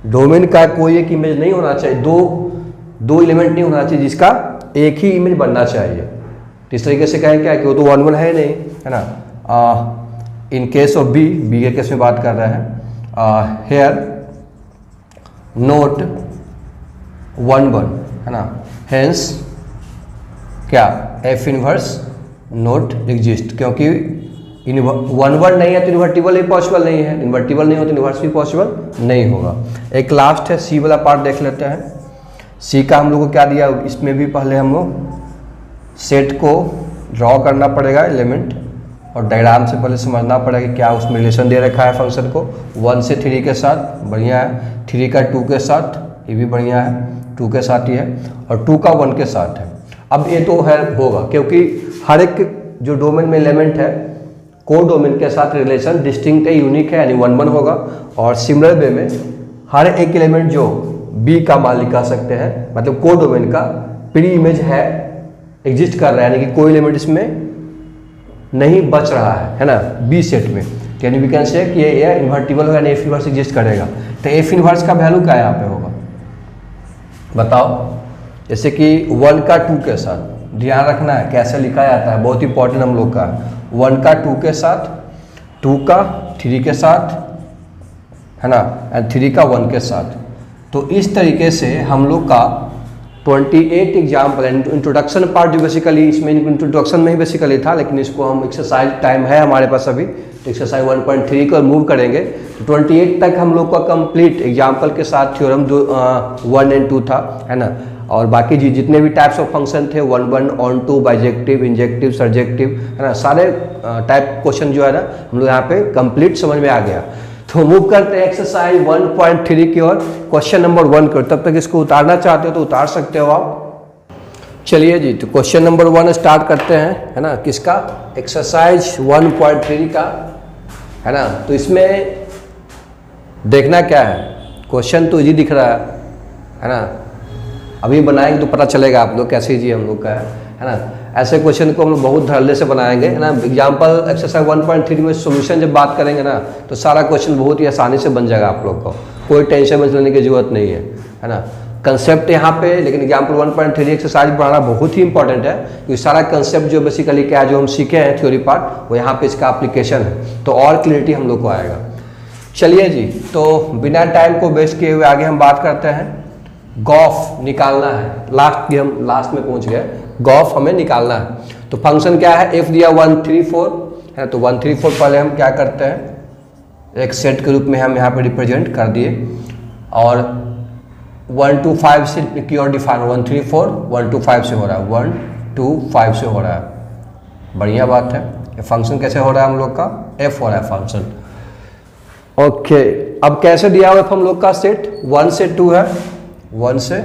डोमेन का कोई एक इमेज नहीं होना चाहिए, दो एलिमेंट नहीं होना चाहिए जिसका एक ही इमेज बनना चाहिए। तो इस तरीके से कहें क्या कि वो तो 1 1 है नहीं, है ना। इन केस ऑफ बी के केस में बात कर रहे हैं, हेयर नोट 1 1, है ना, हेंस क्या एफ इनवर्स नोट एग्जिस्ट, क्योंकि 1 1 नहीं है तो इन्वर्टिबल ही पॉसिबल नहीं है, इन्वर्टिबल नहीं हो तो इन्वर्स भी पॉसिबल नहीं होगा। एक लास्ट है सी वाला पार्ट देख लेते हैं। सी का हम लोग को क्या दिया, इसमें भी पहले हम लोग सेट को ड्रॉ करना पड़ेगा एलिमेंट, और डायग्राम से पहले समझना पड़ेगा कि क्या उसमें रिलेशन दे रखा है फंक्शन को। 1 से 3 के साथ बढ़िया है, 3 का 2 के साथ, ये भी बढ़िया है, 2 के साथ ही है, और 2 का 1 के साथ है। अब ये तो है होगा क्योंकि हर एक जो डोमेन में एलिमेंट है को डोमेन के साथ रिलेशन डिस्टिंक्ट है, यूनिक है, यानी 1 1 होगा। और सिमिलर वे में हर एक एलिमेंट जो बी का मान लिखा सकते हैं, मतलब को डोमेन का प्री इमेज है, एग्जिस्ट कर रहा है, यानी कि कोई एलिमेंट इसमें नहीं बच रहा है ना, बी सेट में। यानी वी कैन से कि ये इन्वर्टिबल होगा, यानी एफ इनवर्स एग्जिस्ट करेगा। तो एफ इनवर्स का वैल्यू क्या यहाँ पे होगा बताओ। जैसे कि 1 का 2 के साथ, ध्यान रखना है कैसे लिखा जाता है, बहुत इंपॉर्टेंट हम लोग का। 1 का 2 के साथ, 2 का 3 के साथ, है ना, एंड 3 का 1 के साथ। तो इस तरीके से हम लोग का 28 एग्जाम्पल। इंट्रोडक्शन पार्ट जो बेसिकली इसमें इंट्रोडक्शन में ही बेसिकली था, लेकिन इसको हम एक्सरसाइज टाइम है हमारे पास अभी, तो एक्सरसाइज 1.3 को मूव करेंगे। तो 28 तक हम लोग का कंप्लीट एग्जाम्पल के साथ थ्योरम 1 एंड 2 था, है ना। और बाकी जितने भी टाइप्स ऑफ फंक्शन थे 1 1 onto, bijective, injective, surjective, है ना, सारे टाइप क्वेश्चन जो है ना हम लोग यहाँ पे कंप्लीट समझ में आ गया। तो मूव करते हैं एक्सरसाइज 1.3 की ओर, क्वेश्चन नंबर 1 को। तब तक इसको उतारना चाहते हो तो उतार सकते हो आप। चलिए जी, तो क्वेश्चन नंबर 1 स्टार्ट करते हैं, है ना, किसका, एक्सरसाइज 1.3 का, है ना। तो इसमें देखना क्या है, क्वेश्चन तो इजी दिख रहा है ना, अभी बनाएंगे तो पता चलेगा आप लोग कैसे इजी हम लोग का है ना। ऐसे क्वेश्चन को हम लोग बहुत धड़ल्ले से बनाएंगे, है ना। एग्जाम्पल एक्सरसाइज 1.3 में सोल्यूशन जब बात करेंगे ना, तो सारा क्वेश्चन बहुत ही आसानी से बन जाएगा आप लोग को, कोई टेंशन में लेने की जरूरत नहीं है ना। कंसेप्ट यहाँ पे, लेकिन एग्जाम्पल 1.3 एक्सरसाइज बनाना बहुत ही इंपॉर्टेंट है, क्योंकि सारा कंसेप्ट जो बेसिकली क्या है जो हम सीखे हैं थ्योरी पार्ट, वो यहाँ पे इसका एप्लीकेशन है, तो और क्लियरिटी हम लोग को आएगा। चलिए जी, तो बिना टाइम को वेस्ट किए हुए आगे हम बात करते हैं। गॉफ निकालना है, लास्ट में पहुंच गए, गॉफ हमें निकालना है। तो फंक्शन क्या है, एफ दिया 1 3 4 है, तो 1 3 4 पहले हम क्या करते हैं, एक सेट के रूप में हम यहाँ पे रिप्रेजेंट कर दिए, और 1 2 5 से की और डिफाइन, 1 3 4 1 2 5 से हो रहा है, 1 2 5 से हो रहा है, बढ़िया बात है। ये फंक्शन कैसे हो रहा है हम लोग का, एफ हो रहा है फंक्शन। ओके, अब कैसे दिया हुआ है हम लोग का सेट, 1 से 2 है, 1 से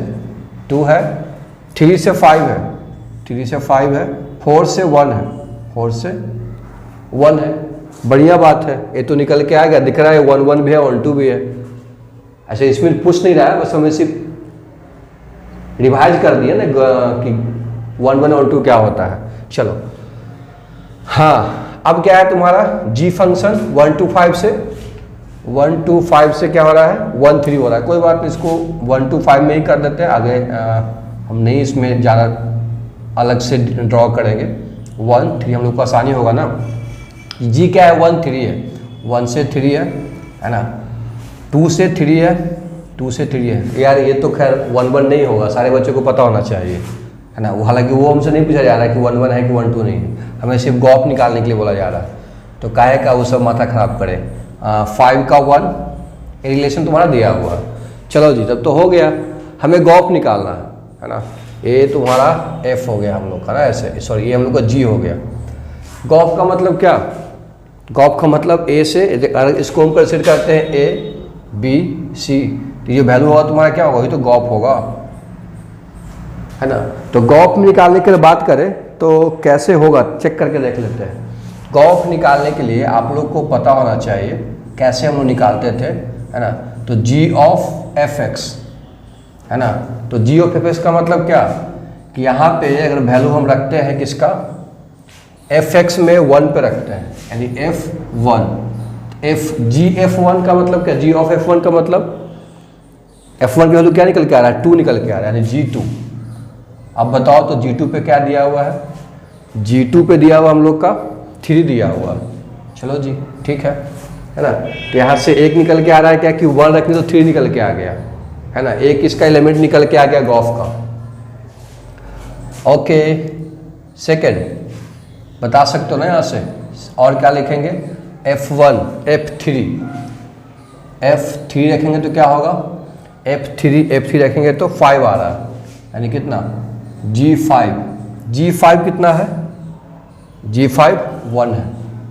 2 है, 3 से 5 है, 3 से 5 है, 4 से 1 है, 4 से 1 है, बढ़िया बात है। ये तो निकल के आ गया, दिख रहा है 1 1 भी है, 1 2 भी है। अच्छा, इसमें पूछ नहीं रहा है, बस हमें सिर्फ रिवाइज कर दिया ना कि 1 1 और 2 क्या होता है। चलो हाँ, अब क्या है तुम्हारा जी फंक्शन 1 2 5 से, 1 2 5 से क्या हो रहा है, 1 3 हो रहा है। कोई बात नहीं, इसको 1 2 5 में ही कर देते हैं, आगे हम नहीं इसमें ज़्यादा अलग से ड्रॉ करेंगे। 1 3 हम लोग को आसानी होगा ना। जी क्या है, 1 3 है, 1 से 3 है ना, 2 से 3 है, 2 से 3 है। यार ये तो खैर 1 1 नहीं होगा, सारे बच्चों को पता होना चाहिए, है ना। हालांकि वो हमसे नहीं पूछा जा रहा है कि 1 1 है कि 1 2 नहीं है, हमें सिर्फ गॉप निकालने के लिए बोला जा रहा है। तो काहे का वो सब माथा खराब करे। 5 का 1 रिलेशन तुम्हारा दिया हुआ है। चलो जी, तब तो हो गया, हमें गॉप निकालना है ना। ये तुम्हारा एफ हो गया हम लोग का ना, ऐसे सॉरी, ये हम लोग का जी हो गया। गॉप का मतलब क्या, गॉप का मतलब ए से, इसको हम कंसिडर करते हैं ए बी सी, तो ये वैल्यू होगा तुम्हारा क्या होगा, ये तो गॉप होगा, है ना। तो गॉप निकालने के लिए बात करें तो कैसे होगा, चेक करके देख लेते हैं। गॉप निकालने के लिए आप लोग को पता होना चाहिए कैसे हम लोग निकालते थे, है ना। तो जी ऑफ एफ एक्स, है ना। तो जी ऑफ एफ एक्स का मतलब क्या, कि यहाँ पे अगर वैल्यू हम रखते हैं किसका, एफ एक्स में 1 पे रखते हैं, यानी f1, एफ जी f1 का मतलब क्या, जी ऑफ f1 का मतलब f1 की वैल्यू क्या निकल के आ रहा है, 2 निकल के आ रहा है, यानी g2। अब बताओ तो g2 पे क्या दिया हुआ है, g2 पे दिया हुआ हम लोग का 3 दिया हुआ है। चलो जी, ठीक है ना। तो यहाँ से 1 निकल के आ रहा है क्या, कि 1 रखने तो 3 निकल के आ गया, है ना। एक इसका एलिमेंट निकल के आ गया गॉफ का। ओके, सेकेंड बता सकते हो ना यहाँ से, और क्या लिखेंगे, f1 f3, f3 रखेंगे तो क्या होगा, f3 रखेंगे तो 5 आ रहा है, यानी कितना, g5 कितना है, g5 1 है,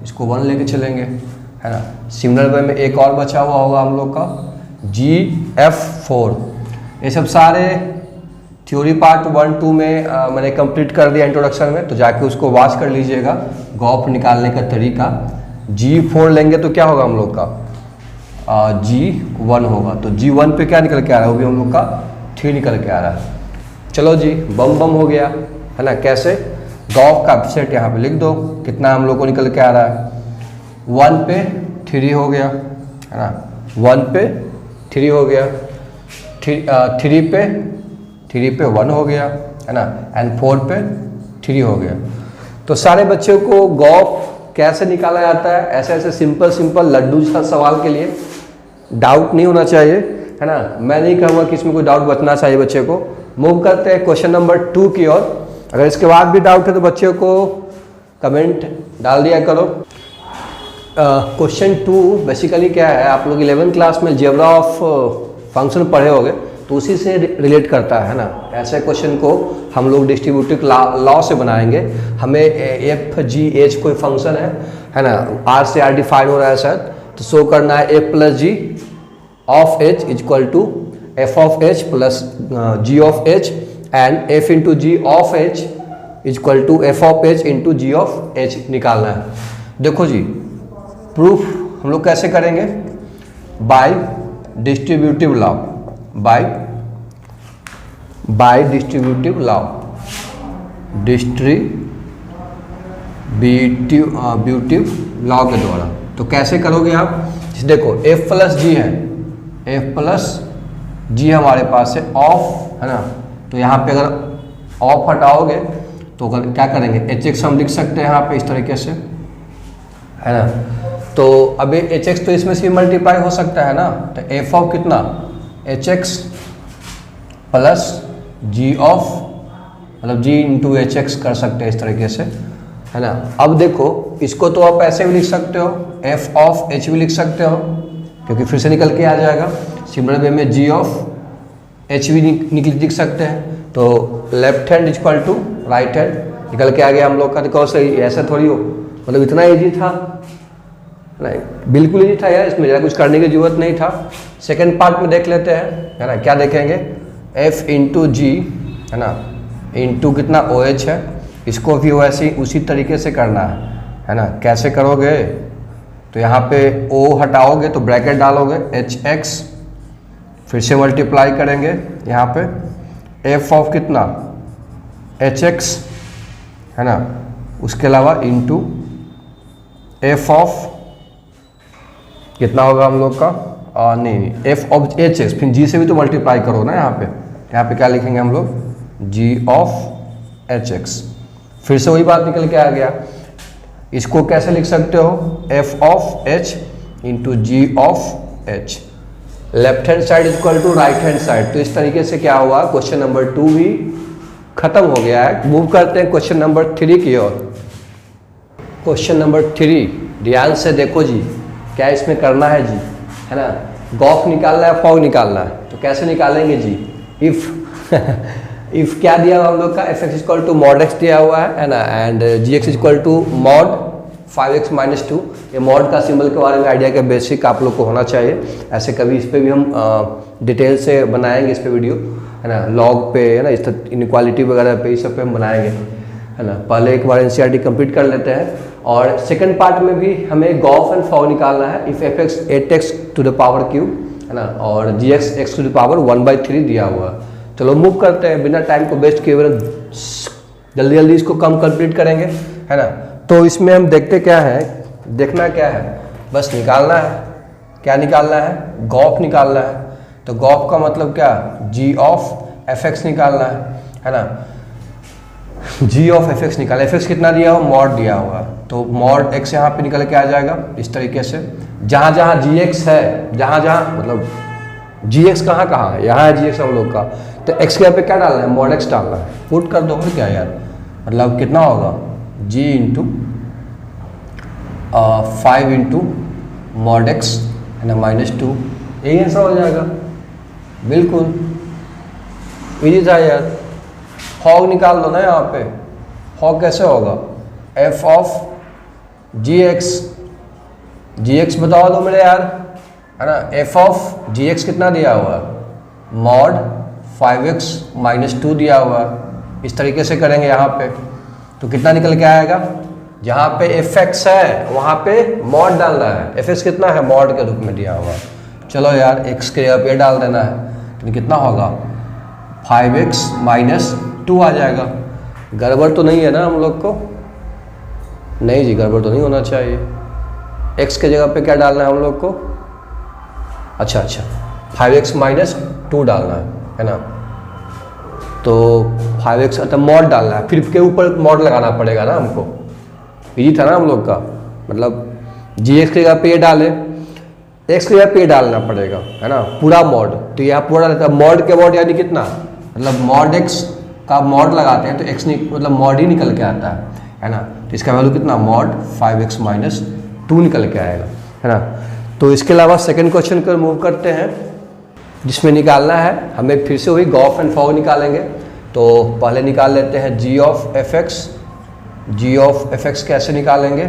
इसको 1 लेके चलेंगे, है ना। सिमिलर वे में एक और बचा हुआ होगा हम लोग का gf4। ये सब सारे थ्योरी पार्ट 1 2 में मैंने कंप्लीट कर दिया इंट्रोडक्शन में, तो जाके उसको वॉच कर लीजिएगा, गॉप निकालने का तरीका। g4 लेंगे तो क्या होगा हम लोग का, g1 होगा, तो g1 पे क्या निकल के आ रहा है, वो भी हम लोग का 3 निकल के आ रहा है। चलो जी, बम हो गया, है ना। कैसे, गॉफ का सेट यहाँ पे लिख दो, कितना हम लोग को निकल के आ रहा है, 1 पे 3 हो गया, है ना, 1 पे 3 हो गया, 3 पे 1 हो गया, है ना, एंड 4 पे 3 हो गया। तो सारे बच्चों को गॉफ कैसे निकाला जाता है, ऐसे सिंपल लड्डू सा सवाल के लिए डाउट नहीं होना चाहिए, है ना। मैं नहीं कहूँगा कि इसमें कोई डाउट बचना चाहिए बच्चे को, मूव करते हैं क्वेश्चन नंबर 2 की ओर। अगर इसके बाद भी डाउट है तो बच्चों को कमेंट डाल दिया करो। क्वेश्चन 2 बेसिकली क्या है, आप लोग 11th क्लास में अलजेब्रा ऑफ फंक्शन पढ़े होंगे तो उसी से रिलेट करता है ना। ऐसे क्वेश्चन को हम लोग डिस्ट्रीब्यूटिव लॉ से बनाएंगे। हमें एफ जी एच कोई फंक्शन है ना, आर से आर डिफाइन हो रहा है शायद, तो शो करना है F plus G of H is equal to F of H plus G of H and F into G of H is equal to F of H into G of H निकालना है। देखो जी, proof हम लोग कैसे करेंगे, by distributive law, by distributive law, distributive law के द्वारा। तो कैसे करोगे आप, देखो f प्लस जी है, f प्लस जी हमारे पास है, ऑफ है ना, तो यहाँ पे अगर ऑफ हटाओगे तो क्या करेंगे, एच एक्स हम लिख सकते हैं यहाँ पे इस तरीके से, है ना। तो अब एच एक्स तो इसमें से मल्टीप्लाई हो सकता है ना, तो एफ ऑफ कितना, H X plus G of, मतलब जी इंटू एच एक्स कर सकते हैं इस तरीके से, है ना। अब देखो इसको तो आप ऐसे भी लिख सकते हो, एफ ऑफ एच भी लिख सकते हो क्योंकि फिर से निकल के आ जाएगा। सिमिलर वे में जी ऑफ एच भी लिख सकते हैं। तो left hand equal to right hand निकल के आ गया हम लोग का। देखो सही, ऐसा थोड़ी हो, मतलब इतना ईजी था नहीं, बिल्कुल ईजी था यार, इसमें ज़्यादा कुछ करने की जरूरत नहीं था। सेकेंड पार्ट में देख लेते हैं, है ना। क्या देखेंगे, एफ इंटू जी है ना, इंटू कितना ओ एच है, इसको भी वैसे ही उसी तरीके से करना है ना। कैसे करोगे, तो यहाँ पे ओ हटाओगे तो ब्रैकेट डालोगे, एच एक्स फिर से मल्टीप्लाई करेंगे यहाँ पे, एफ ऑफ कितना एच एक्स है ना, उसके अलावा इंटू एफ ऑफ कितना होगा हम लोग का, नहीं एफ ऑफ एच एक्स, फिर जी से भी तो मल्टीप्लाई करो ना यहाँ पे क्या लिखेंगे हम लोग, जी ऑफ एच एक्स। फिर से वही बात निकल के आ गया। इसको कैसे लिख सकते हो, F of H into G of H, left hand side equal to right hand side. तो इस तरीके से क्या हुआ, क्वेश्चन नंबर 2 भी खत्म हो गया है। मूव करते हैं क्वेश्चन नंबर 3 की ओर। क्वेश्चन नंबर 3 ध्यान से देखो जी, क्या इसमें करना है जी, है ना। गॉफ निकालना है, फॉग निकालना है, तो कैसे निकालेंगे जी, इफ क्या दिया हुआ हम लोग का, F X equal to mod X दिया हुआ है ना, and G X equal to mod 5x minus 2। ये मॉड का सिंबल के बारे में आइडिया का बेसिक आप लोग को होना चाहिए। ऐसे कभी इस पर भी हम डिटेल से बनाएंगे इस पे वीडियो, है ना, लॉग पे, है ना, इस इनक्वालिटी वगैरह पे, इस सब पे हम बनाएंगे, है ना। पहले एक बार एनसीईआरटी कंप्लीट कर लेते हैं, और सेकंड पार्ट में भी हमें गॉफ एंड फॉग निकालना है। If F X 8x to the power cube, है ना, और G X X to the power 1/3 दिया हुआ। चलो मूव करते हैं, बिना टाइम को वेस्ट किए हुए जल्दी जल्दी इसको कम कंप्लीट करेंगे, है ना। तो इसमें हम देखते क्या है, देखना क्या है, बस निकालना है। क्या निकालना है, गॉफ निकालना है। तो गॉफ का मतलब क्या, जी ऑफ एफ एक्स निकालना है ना। जी ऑफ एफ एक्स निकाला, एफ एक्स कितना दिया हुआ, मॉड दिया हुआ, तो मॉड एक्स यहाँ पे निकल के आ जाएगा इस तरीके से। जहाँ जहाँ जी एक्स है, जहाँ जहाँ मतलब जी एक्स कहाँ है, यहाँ है जी एक्स हम लोग का, तो एक्स के यहाँ पे क्या डालना है, मॉड एक्स डालना है। पुट कर दो और क्या यार, मतलब कितना होगा, जी इंटू 5 इंटू मॉड एक्स है ना -2, यही आंसर हो जाएगा। बिल्कुल इजी था यार। फॉग निकाल दो ना यहाँ पे, फॉग कैसे होगा, एफ ऑफ जी एक्स बताओ दो मेरे यार, है ना। एफ ऑफ जी एक्स कितना दिया हुआ है, मॉड 5x माइनस 2 दिया हुआ है। इस तरीके से करेंगे यहाँ पे, तो कितना निकल के आएगा, जहाँ पे एफ एक्स है वहाँ पे मॉड डालना है। एफ एक्स कितना है, मॉड के रूप में दिया हुआ है। चलो यार एक्स के यहाँ पे डाल देना है, तो कितना होगा 5x माइनस 2 आ जाएगा। गड़बड़ तो नहीं है ना हम लोग को, नहीं जी गड़बड़ तो नहीं होना चाहिए। x के जगह पे क्या डालना है हम लोग को, अच्छा 5x माइनस 2 डालना है ना। तो 5x अच्छा मॉड डालना है, फिर के ऊपर मॉड लगाना पड़ेगा ना हमको। इजी था ना हम लोग का, मतलब जी एक्स की जगह पे ये डाले, एक्स की जगह पे डालना पड़ेगा, है ना, पूरा मॉड। तो यहाँ पूरा रहता है मॉड के मॉड यानी कितना मतलब मॉड एक्स का मॉड लगाते हैं तो एक्स मतलब मॉड ही निकल के आता है ना। तो इसका वैल्यू कितना, मॉड 5x माइनस 2 निकल के आएगा, है ना। तो इसके अलावा सेकंड क्वेश्चन को मूव करते हैं, जिसमें निकालना है हमें फिर से वही गॉफ एंड फॉग निकालेंगे। तो पहले निकाल लेते हैं G of F X. G of F X कैसे निकालेंगे,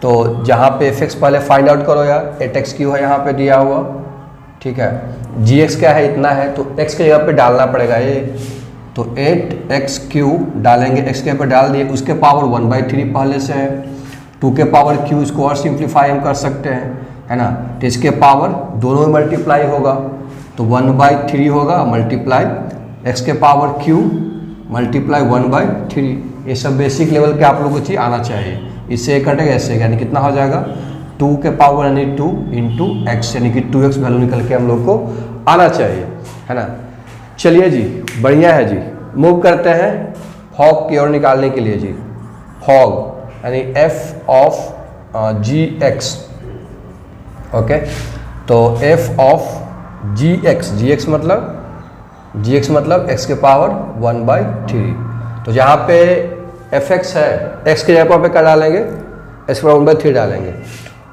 तो जहाँ पे एफ एक्स पहले फाइंड आउट करो यार, 8x क्यू है यहाँ पे दिया हुआ, ठीक है। जी एक्स क्या है, इतना है, तो x के जगह पे डालना पड़ेगा ये, तो 8x क्यू डालेंगे, x के पे डाल दिए, उसके पावर 1/3 पहले से है, 2 के पावर q, इसको और सिंप्लीफाई हम कर सकते हैं, है ना। तो इसके पावर दोनों में मल्टीप्लाई होगा, तो 1/3 होगा मल्टीप्लाई x के पावर q मल्टीप्लाई 1/3। ये सब बेसिक लेवल के आप लोगों को चीज़ आना चाहिए। इससे एक कटेगा, ऐसे यानी कितना हो जाएगा 2 के पावर यानी 2 इंटू एक्स, यानी कि 2x वैल्यू निकल के हम लोग को आना चाहिए, है ना। चलिए जी, बढ़िया है जी। मूव करते हैं फॉग की ओर निकालने के लिए जी। फॉग यानी f of G X, okay. तो f ऑफ जी एक्स मतलब x के पावर 1/3। तो जहाँ पे एफ एक्स है, x के जगह पे क्या डालेंगे, x के पावर 1/3 डालेंगे,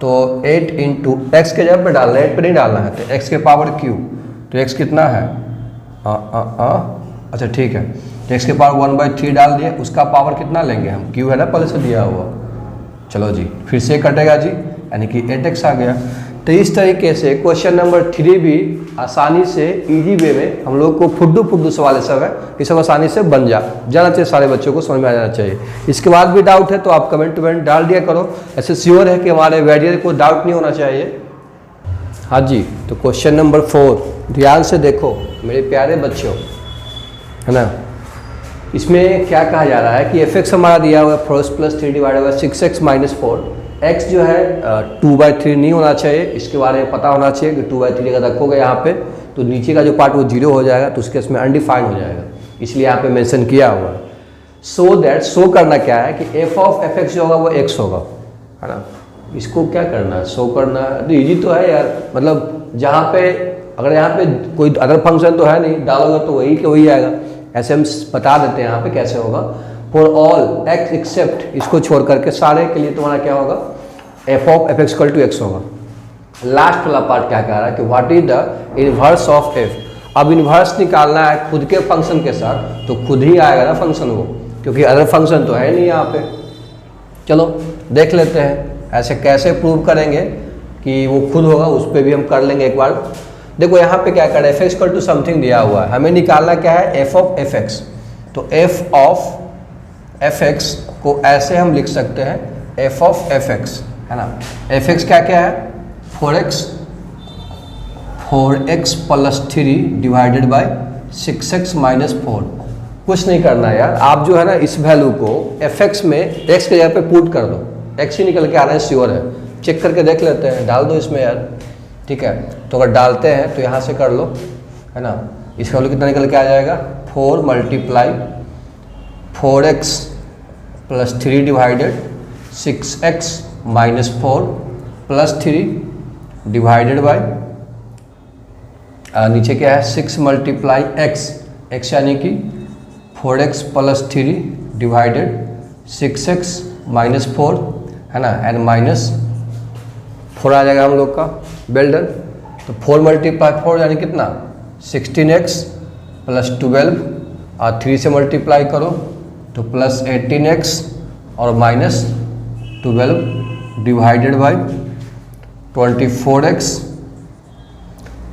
तो 8 इंटू एक्स के जगह पे डालना है, 8 पे नहीं डालना है, तो x के पावर q, तो x कितना है, अच्छा ठीक है, तो x के पावर 1/3 डाल दिए, उसका पावर कितना लेंगे हम, q है ना पहले से दिया हुआ, चलो जी फिर से कटेगा जी, यानी कि 8x आ गया। तो इस तरीके से क्वेश्चन नंबर 3 भी आसानी से इजी वे में हम लोग को फुड्डू सवाल सब है, ये सब आसानी से बन जाना चाहिए, सारे बच्चों को समझ में आ जाना चाहिए। इसके बाद भी डाउट है तो आप कमेंट डाल दिया करो, ऐसे श्योर है कि हमारे वेरियर को डाउट नहीं होना चाहिए। हाँ जी, तो क्वेश्चन नंबर 4 ध्यान से देखो मेरे प्यारे बच्चों, है ना। इसमें क्या कहा जा रहा है कि एफ एक्स हमारा दिया हुआ है 4x+3 divided by 6x minus 4। x जो है 2/3 नहीं होना चाहिए, इसके बारे में पता होना चाहिए कि 2/3 अगर रखोगे यहाँ पे तो नीचे का जो पार्ट वो 0 हो जाएगा, तो उसके इसमें अनडिफाइंड हो जाएगा, इसलिए यहाँ पे मेंशन किया हुआ है। सो दैट शो करना क्या है कि f ऑफ एफ एक्स जो होगा वो x होगा, है ना। इसको क्या करना है, शो करना है, तो ईजी तो है यार, मतलब जहाँ पे अगर यहाँ पे कोई अदर फंक्शन तो है नहीं, डालोगे तो वही के वही आएगा, ऐसे हम बता देते हैं यहाँ पे कैसे होगा। फॉर ऑल एक्स एक्सेप्ट, इसको छोड़ करके सारे के लिए तुम्हारा क्या होगा, F of F X equal to X होगा। लास्ट वाला पार्ट क्या कह रहा है कि what is the inverse of F. अब इनवर्स निकालना है खुद के फंक्शन के साथ, तो खुद ही आएगा ना फंक्शन वो, क्योंकि अदर फंक्शन तो है नहीं यहाँ पे। चलो देख लेते हैं ऐसे कैसे प्रूव करेंगे कि वो खुद होगा, उस पर भी हम कर लेंगे एक बार। देखो यहाँ पे क्या कर रहे हैं, F X equal to something दिया हुआ है, हमें निकालना क्या है, एफ ऑफ एफ एक्स। तो एफ ऑफ एफ एक्स को ऐसे हम लिख सकते हैं एफ ऑफ एफ एक्स, है ना। एफ एक्स क्या क्या है, 4x plus 3 divided by 6x minus 4। कुछ नहीं करना है यार, आप जो है ना इस वैल्यू को एफ एक्स में x के जगह पे पुट कर दो, x ही निकल के आ रहा है, श्योर है, चेक करके देख लेते हैं, डाल दो इसमें यार, ठीक है। तो अगर डालते हैं तो यहाँ से कर लो, है ना। इसका वैल्यू कितना निकल के आ जाएगा, 4 multiply 4x plus 3 divided 6x minus 4 plus 3 divided by नीचे क्या है 6 मल्टीप्लाई x यानी कि 4x plus 3 divided 6x minus 4, है ना, एंड माइनस 4 आ जाएगा हम लोग का, वेल डन। तो 4 मल्टीप्लाई 4 यानी कितना 16x प्लस 12 और 3 से मल्टीप्लाई करो तो प्लस 18x और minus 12 divided by 24x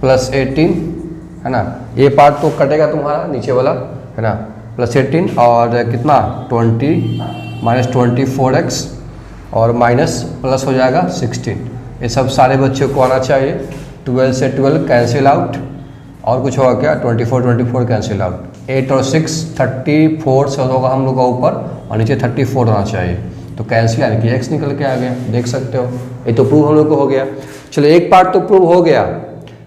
plus 18, है ना। ये पार्ट तो कटेगा तुम्हारा नीचे वाला, है ना, प्लस 18 और कितना 20 माइनस 24x और माइनस प्लस हो जाएगा 16। ये सब सारे बच्चों को आना चाहिए। 12 से 12 कैंसिल आउट, और कुछ होगा क्या, 24 कैंसिल आउट, 8 और 6 34 से होगा हम लोग का ऊपर, और नीचे 34 होना चाहिए, तो कैंसिल यानी कि x निकल के आ गया, देख सकते हो। ये तो प्रूव हम लोग को हो गया। चलो एक पार्ट तो प्रूव हो गया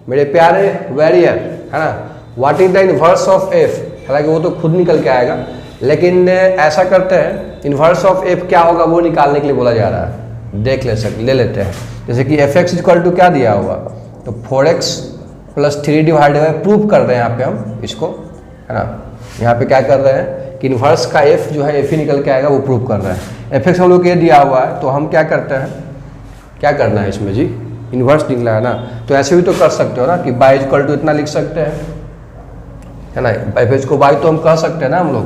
मेरे प्यारे वेरियर, है ना। What is the inverse of F, हालांकि वो तो खुद निकल के आएगा, लेकिन ऐसा करते हैं इनवर्स ऑफ एफ क्या होगा वो निकालने के लिए बोला जा रहा है, देख ले लेते हैं। जैसे कि एफ एक्स इक्वल टू क्या दिया हुआ, तो 4x plus 3 divided by, prove कर रहे हैं यहाँ पे हम इसको, है ना। यहाँ पे क्या कर रहे हैं कि इन्वर्स का एफ जो है एफ ही निकल के आएगा, वो प्रूव कर रहे हैं। एफ एक्स हम लोग ये दिया हुआ है, तो हम क्या करते हैं, क्या करना है इसमें जी, इन्वर्स निकला है ना, तो ऐसे भी तो कर सकते हो ना कि बाई इक्वल टू इतना लिख सकते हैं, है ना। एफ एक्स को बाई तो हम कह सकते हैं ना हम लोग।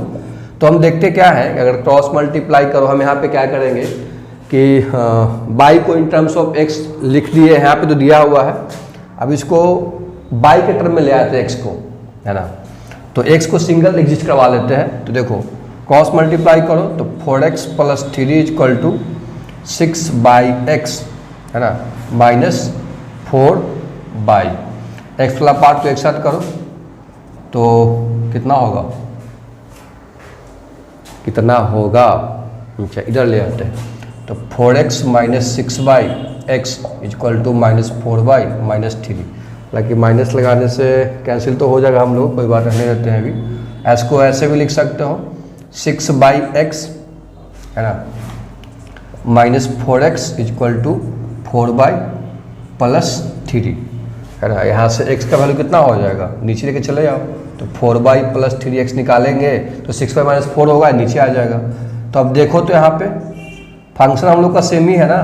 तो हम देखते क्या है, अगर क्रॉस मल्टीप्लाई करो, हम यहाँ पे क्या करेंगे कि बाई को इन टर्म्स ऑफ एक्स लिख दिए, यहाँ पे तो दिया हुआ है। अब इसको बाई के टर्म में ले आते हैं एक्स को, है ना। तो एक्स को सिंगल एग्जिस्ट करवा लेते हैं। तो देखो क्रॉस मल्टीप्लाई करो तो 4x + 3 इक्वल टू 6/x, है ना, -4/। एक्स वाला पार्ट तो एक साथ करो तो कितना होगा, कितना होगा, अच्छा इधर ले आते हैं। तो 4x - 6/x इक्वल टू -4/- -3। हालांकि माइनस लगाने से कैंसिल तो हो जाएगा हम लोग, कोई बात नहीं रहते हैं अभी। एस को ऐसे भी लिख सकते हो 6/x, है ना, -4x इक्वल टू 4/+ 3, है ना। यहाँ से x का वैल्यू कितना हो जाएगा, नीचे लेके चले जाओ, तो 4/+ 3x निकालेंगे तो 6/- 4 होगा, नीचे आ जाएगा। तो अब देखो तो यहाँ पे फंक्शन हम लोग का सेम ही है ना।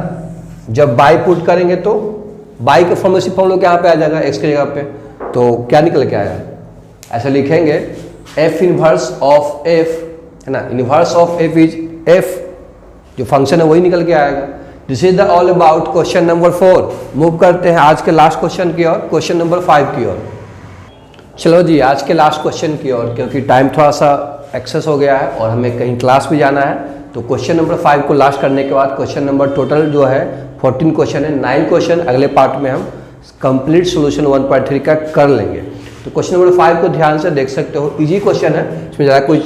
जब बाई पुट करेंगे तो बाई के फॉर्म में सिर्फ हम लोग यहाँ पे आ जाएगा x की जगह पे, तो क्या निकल के आया, ऐसे लिखेंगे f इनवर्स ऑफ f, है ना। Inverse of f is f, जो फंक्शन है वही निकल के आएगा। This is the all about question number 4। Move करते हैं आज के लास्ट क्वेश्चन की ओर, क्वेश्चन नंबर 5 की ओर। चलो जी आज के लास्ट क्वेश्चन की ओर, क्योंकि टाइम थोड़ा सा एक्सेस हो गया है और हमें कहीं क्लास भी जाना है। तो क्वेश्चन नंबर 5 को लास्ट करने के बाद क्वेश्चन नंबर टोटल जो है 14 क्वेश्चन है, 9 क्वेश्चन अगले पार्ट में हम कंप्लीट सोल्यूशन 1.3 का कर लेंगे। तो क्वेश्चन नंबर 5 को ध्यान से देख सकते हो, इजी क्वेश्चन है, इसमें ज़्यादा कुछ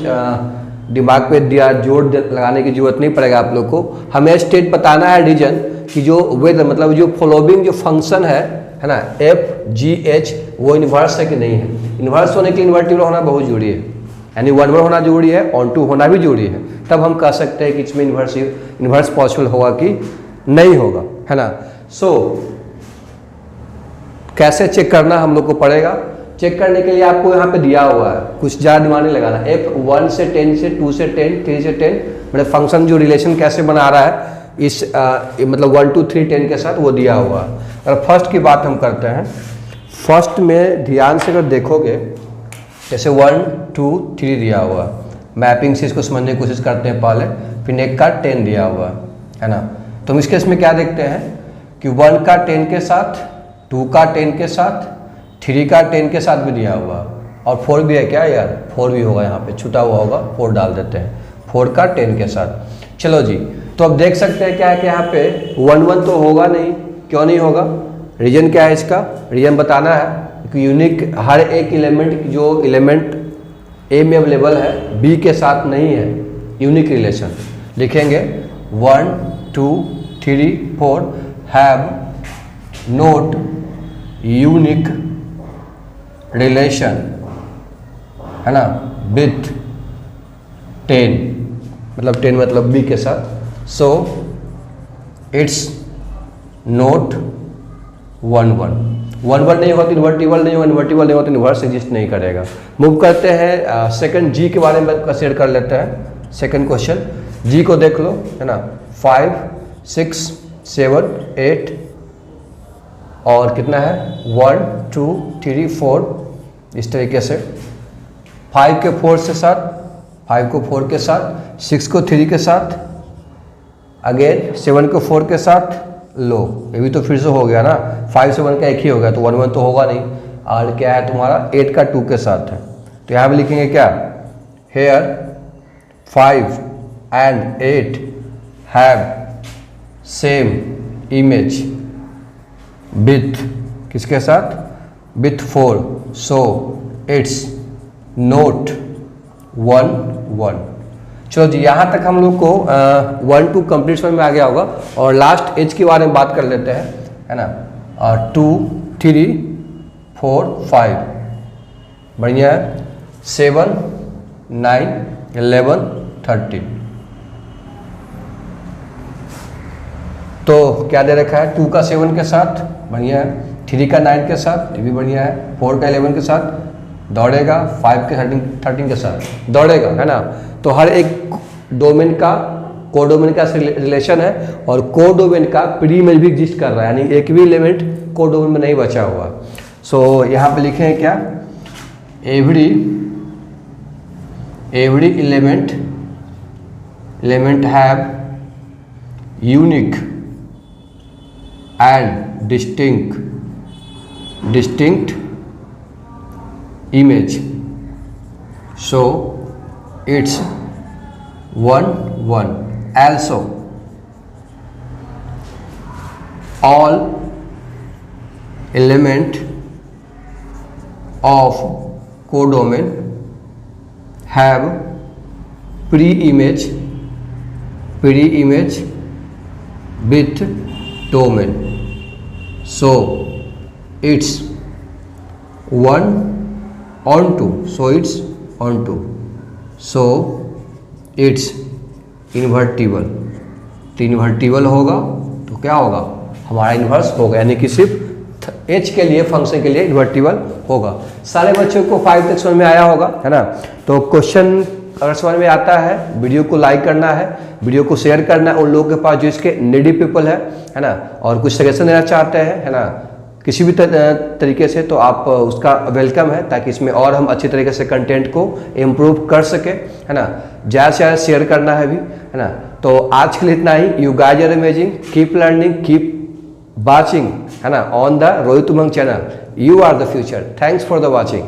दिमाग पे दिया जोर लगाने की जरूरत नहीं पड़ेगा आप लोग को। हमें स्टेट बताना है रीजन कि जो वेदर मतलब जो फॉलोइंग जो फंक्शन है ना, एफ जी एच, वो इन्वर्स है कि नहीं है। इन्वर्स होने के लिए इन्वर्टिबल होना बहुत जरूरी है, यानी 1/1 होना जरूरी है, ऑन टू होना भी जरूरी है, तब हम कह सकते हैं कि इसमें इन्वर्स पॉसिबल होगा कि नहीं होगा, है ना। सो कैसे चेक करना हम लोग को पड़ेगा। चेक करने के लिए आपको यहाँ पे दिया हुआ है, कुछ ज़्यादा दिमाग नहीं लगाना। f 1 से 10 से 2 से 10 3 से 10 मतलब फंक्शन जो रिलेशन कैसे बना रहा है इस मतलब 1 2 3 10 के साथ, वो दिया हुआ है। और फर्स्ट की बात हम करते हैं। फर्स्ट में ध्यान से अगर देखोगे, जैसे 1 2 3 दिया हुआ, मैपिंग से इसको समझने की कोशिश करते हैं पहले, फिर एक का 10 दिया हुआ है ना। तो हम इस केस में क्या देखते हैं कि 1 का 10 के साथ, 2 का 10 के साथ, 3 का 10 के साथ भी दिया हुआ, और 4 भी है क्या यार, 4 भी होगा, यहाँ पे छुटा हुआ होगा, 4 डाल देते हैं, 4 का 10 के साथ। चलो जी, तो अब देख सकते हैं क्या है कि यहाँ पे 1 1 तो होगा नहीं, क्यों नहीं होगा, रीजन क्या है इसका, रीजन बताना है कि यूनिक हर एक एलिमेंट जो एलिमेंट ए में अवेलेबल है बी के साथ नहीं है, यूनिक रिलेशन लिखेंगे 1 2 3 4 हैव नोट यूनिक रिलेशन, है ना, विथ 10 मतलब 10 मतलब बी के साथ। सो इट्स नोट 1 1 1 1 नहीं होगा तो इन्वर्टिबल नहीं होगा, इन्वर्टिबल नहीं होगा तो इन्वर्स एग्जिस्ट नहीं करेगा। मूव करते हैं सेकंड जी के बारे में कंसीडर कर लेते हैं। सेकंड क्वेश्चन जी को देख लो, है ना, 5 6 7 8 और कितना है 1 2 3 4, इस तरीके से 5 के 4 से साथ, 5 को 4 के साथ, 6 को 3 के साथ, अगेन 7 को 4 के साथ, लो ये भी तो फिर से हो गया ना, 5 से 1 का एक ही हो गया, तो 1 1 तो होगा नहीं। और क्या है तुम्हारा 8 का 2 के साथ है, तो यहाँ पे लिखेंगे क्या, here 5 and 8 have same image with किसके साथ, विथ 4, सो इट्स नोट 1 1। चलो जी, यहाँ तक हम लोग को 1 2 कंप्लीट समझ में आ गया होगा। और लास्ट एज के बारे में बात कर लेते हैं, है ना, 2 3 4 5 बढ़िया है, 7 9 11 13। तो क्या दे रखा है, 2 का 7 के साथ बढ़िया है, 3 का 9 के साथ, ये भी बढ़िया है, 4 का 11 के साथ दौड़ेगा, 5 के 13 के साथ दौड़ेगा, है ना। तो हर एक डोमेन का कोडोमेन का रिलेशन है और कोडोमेन का प्री इमेज भी एग्जिस्ट कर रहा है, यानी एक भी एलिमेंट कोडोमेन में नहीं बचा हुआ। सो यहाँ पे लिखे हैं क्या, every element have unique and distinct image, so it's 1 also all element of codomain have pre-image with domain, so it's 1 on 2, so it's invertible. तो इन्वर्टिबल होगा तो क्या होगा, हमारा इन्वर्स होगा, यानी कि सिर्फ एच के लिए फंक्शन के लिए इन्वर्टिबल होगा। सारे बच्चों को 5 तक समझ में आया होगा, है ना। तो क्वेश्चन अगर समझ में आता है, वीडियो को लाइक करना है, वीडियो को शेयर करना है उन लोगों के पास जो इसके नीडी पीपल है ना, और कुछ सजेशन देना चाहते हैं, है ना, किसी भी तरीके से, तो आप उसका वेलकम है, ताकि इसमें और हम अच्छी तरीके से कंटेंट को इम्प्रूव कर सके, है ना। ज़्यादा से ज़्यादा शेयर करना है भी, है ना। तो आज के लिए इतना ही। You guys are amazing, keep learning, keep watching, है ना, on the Rohit Umang channel. You are the future. Thanks for the watching.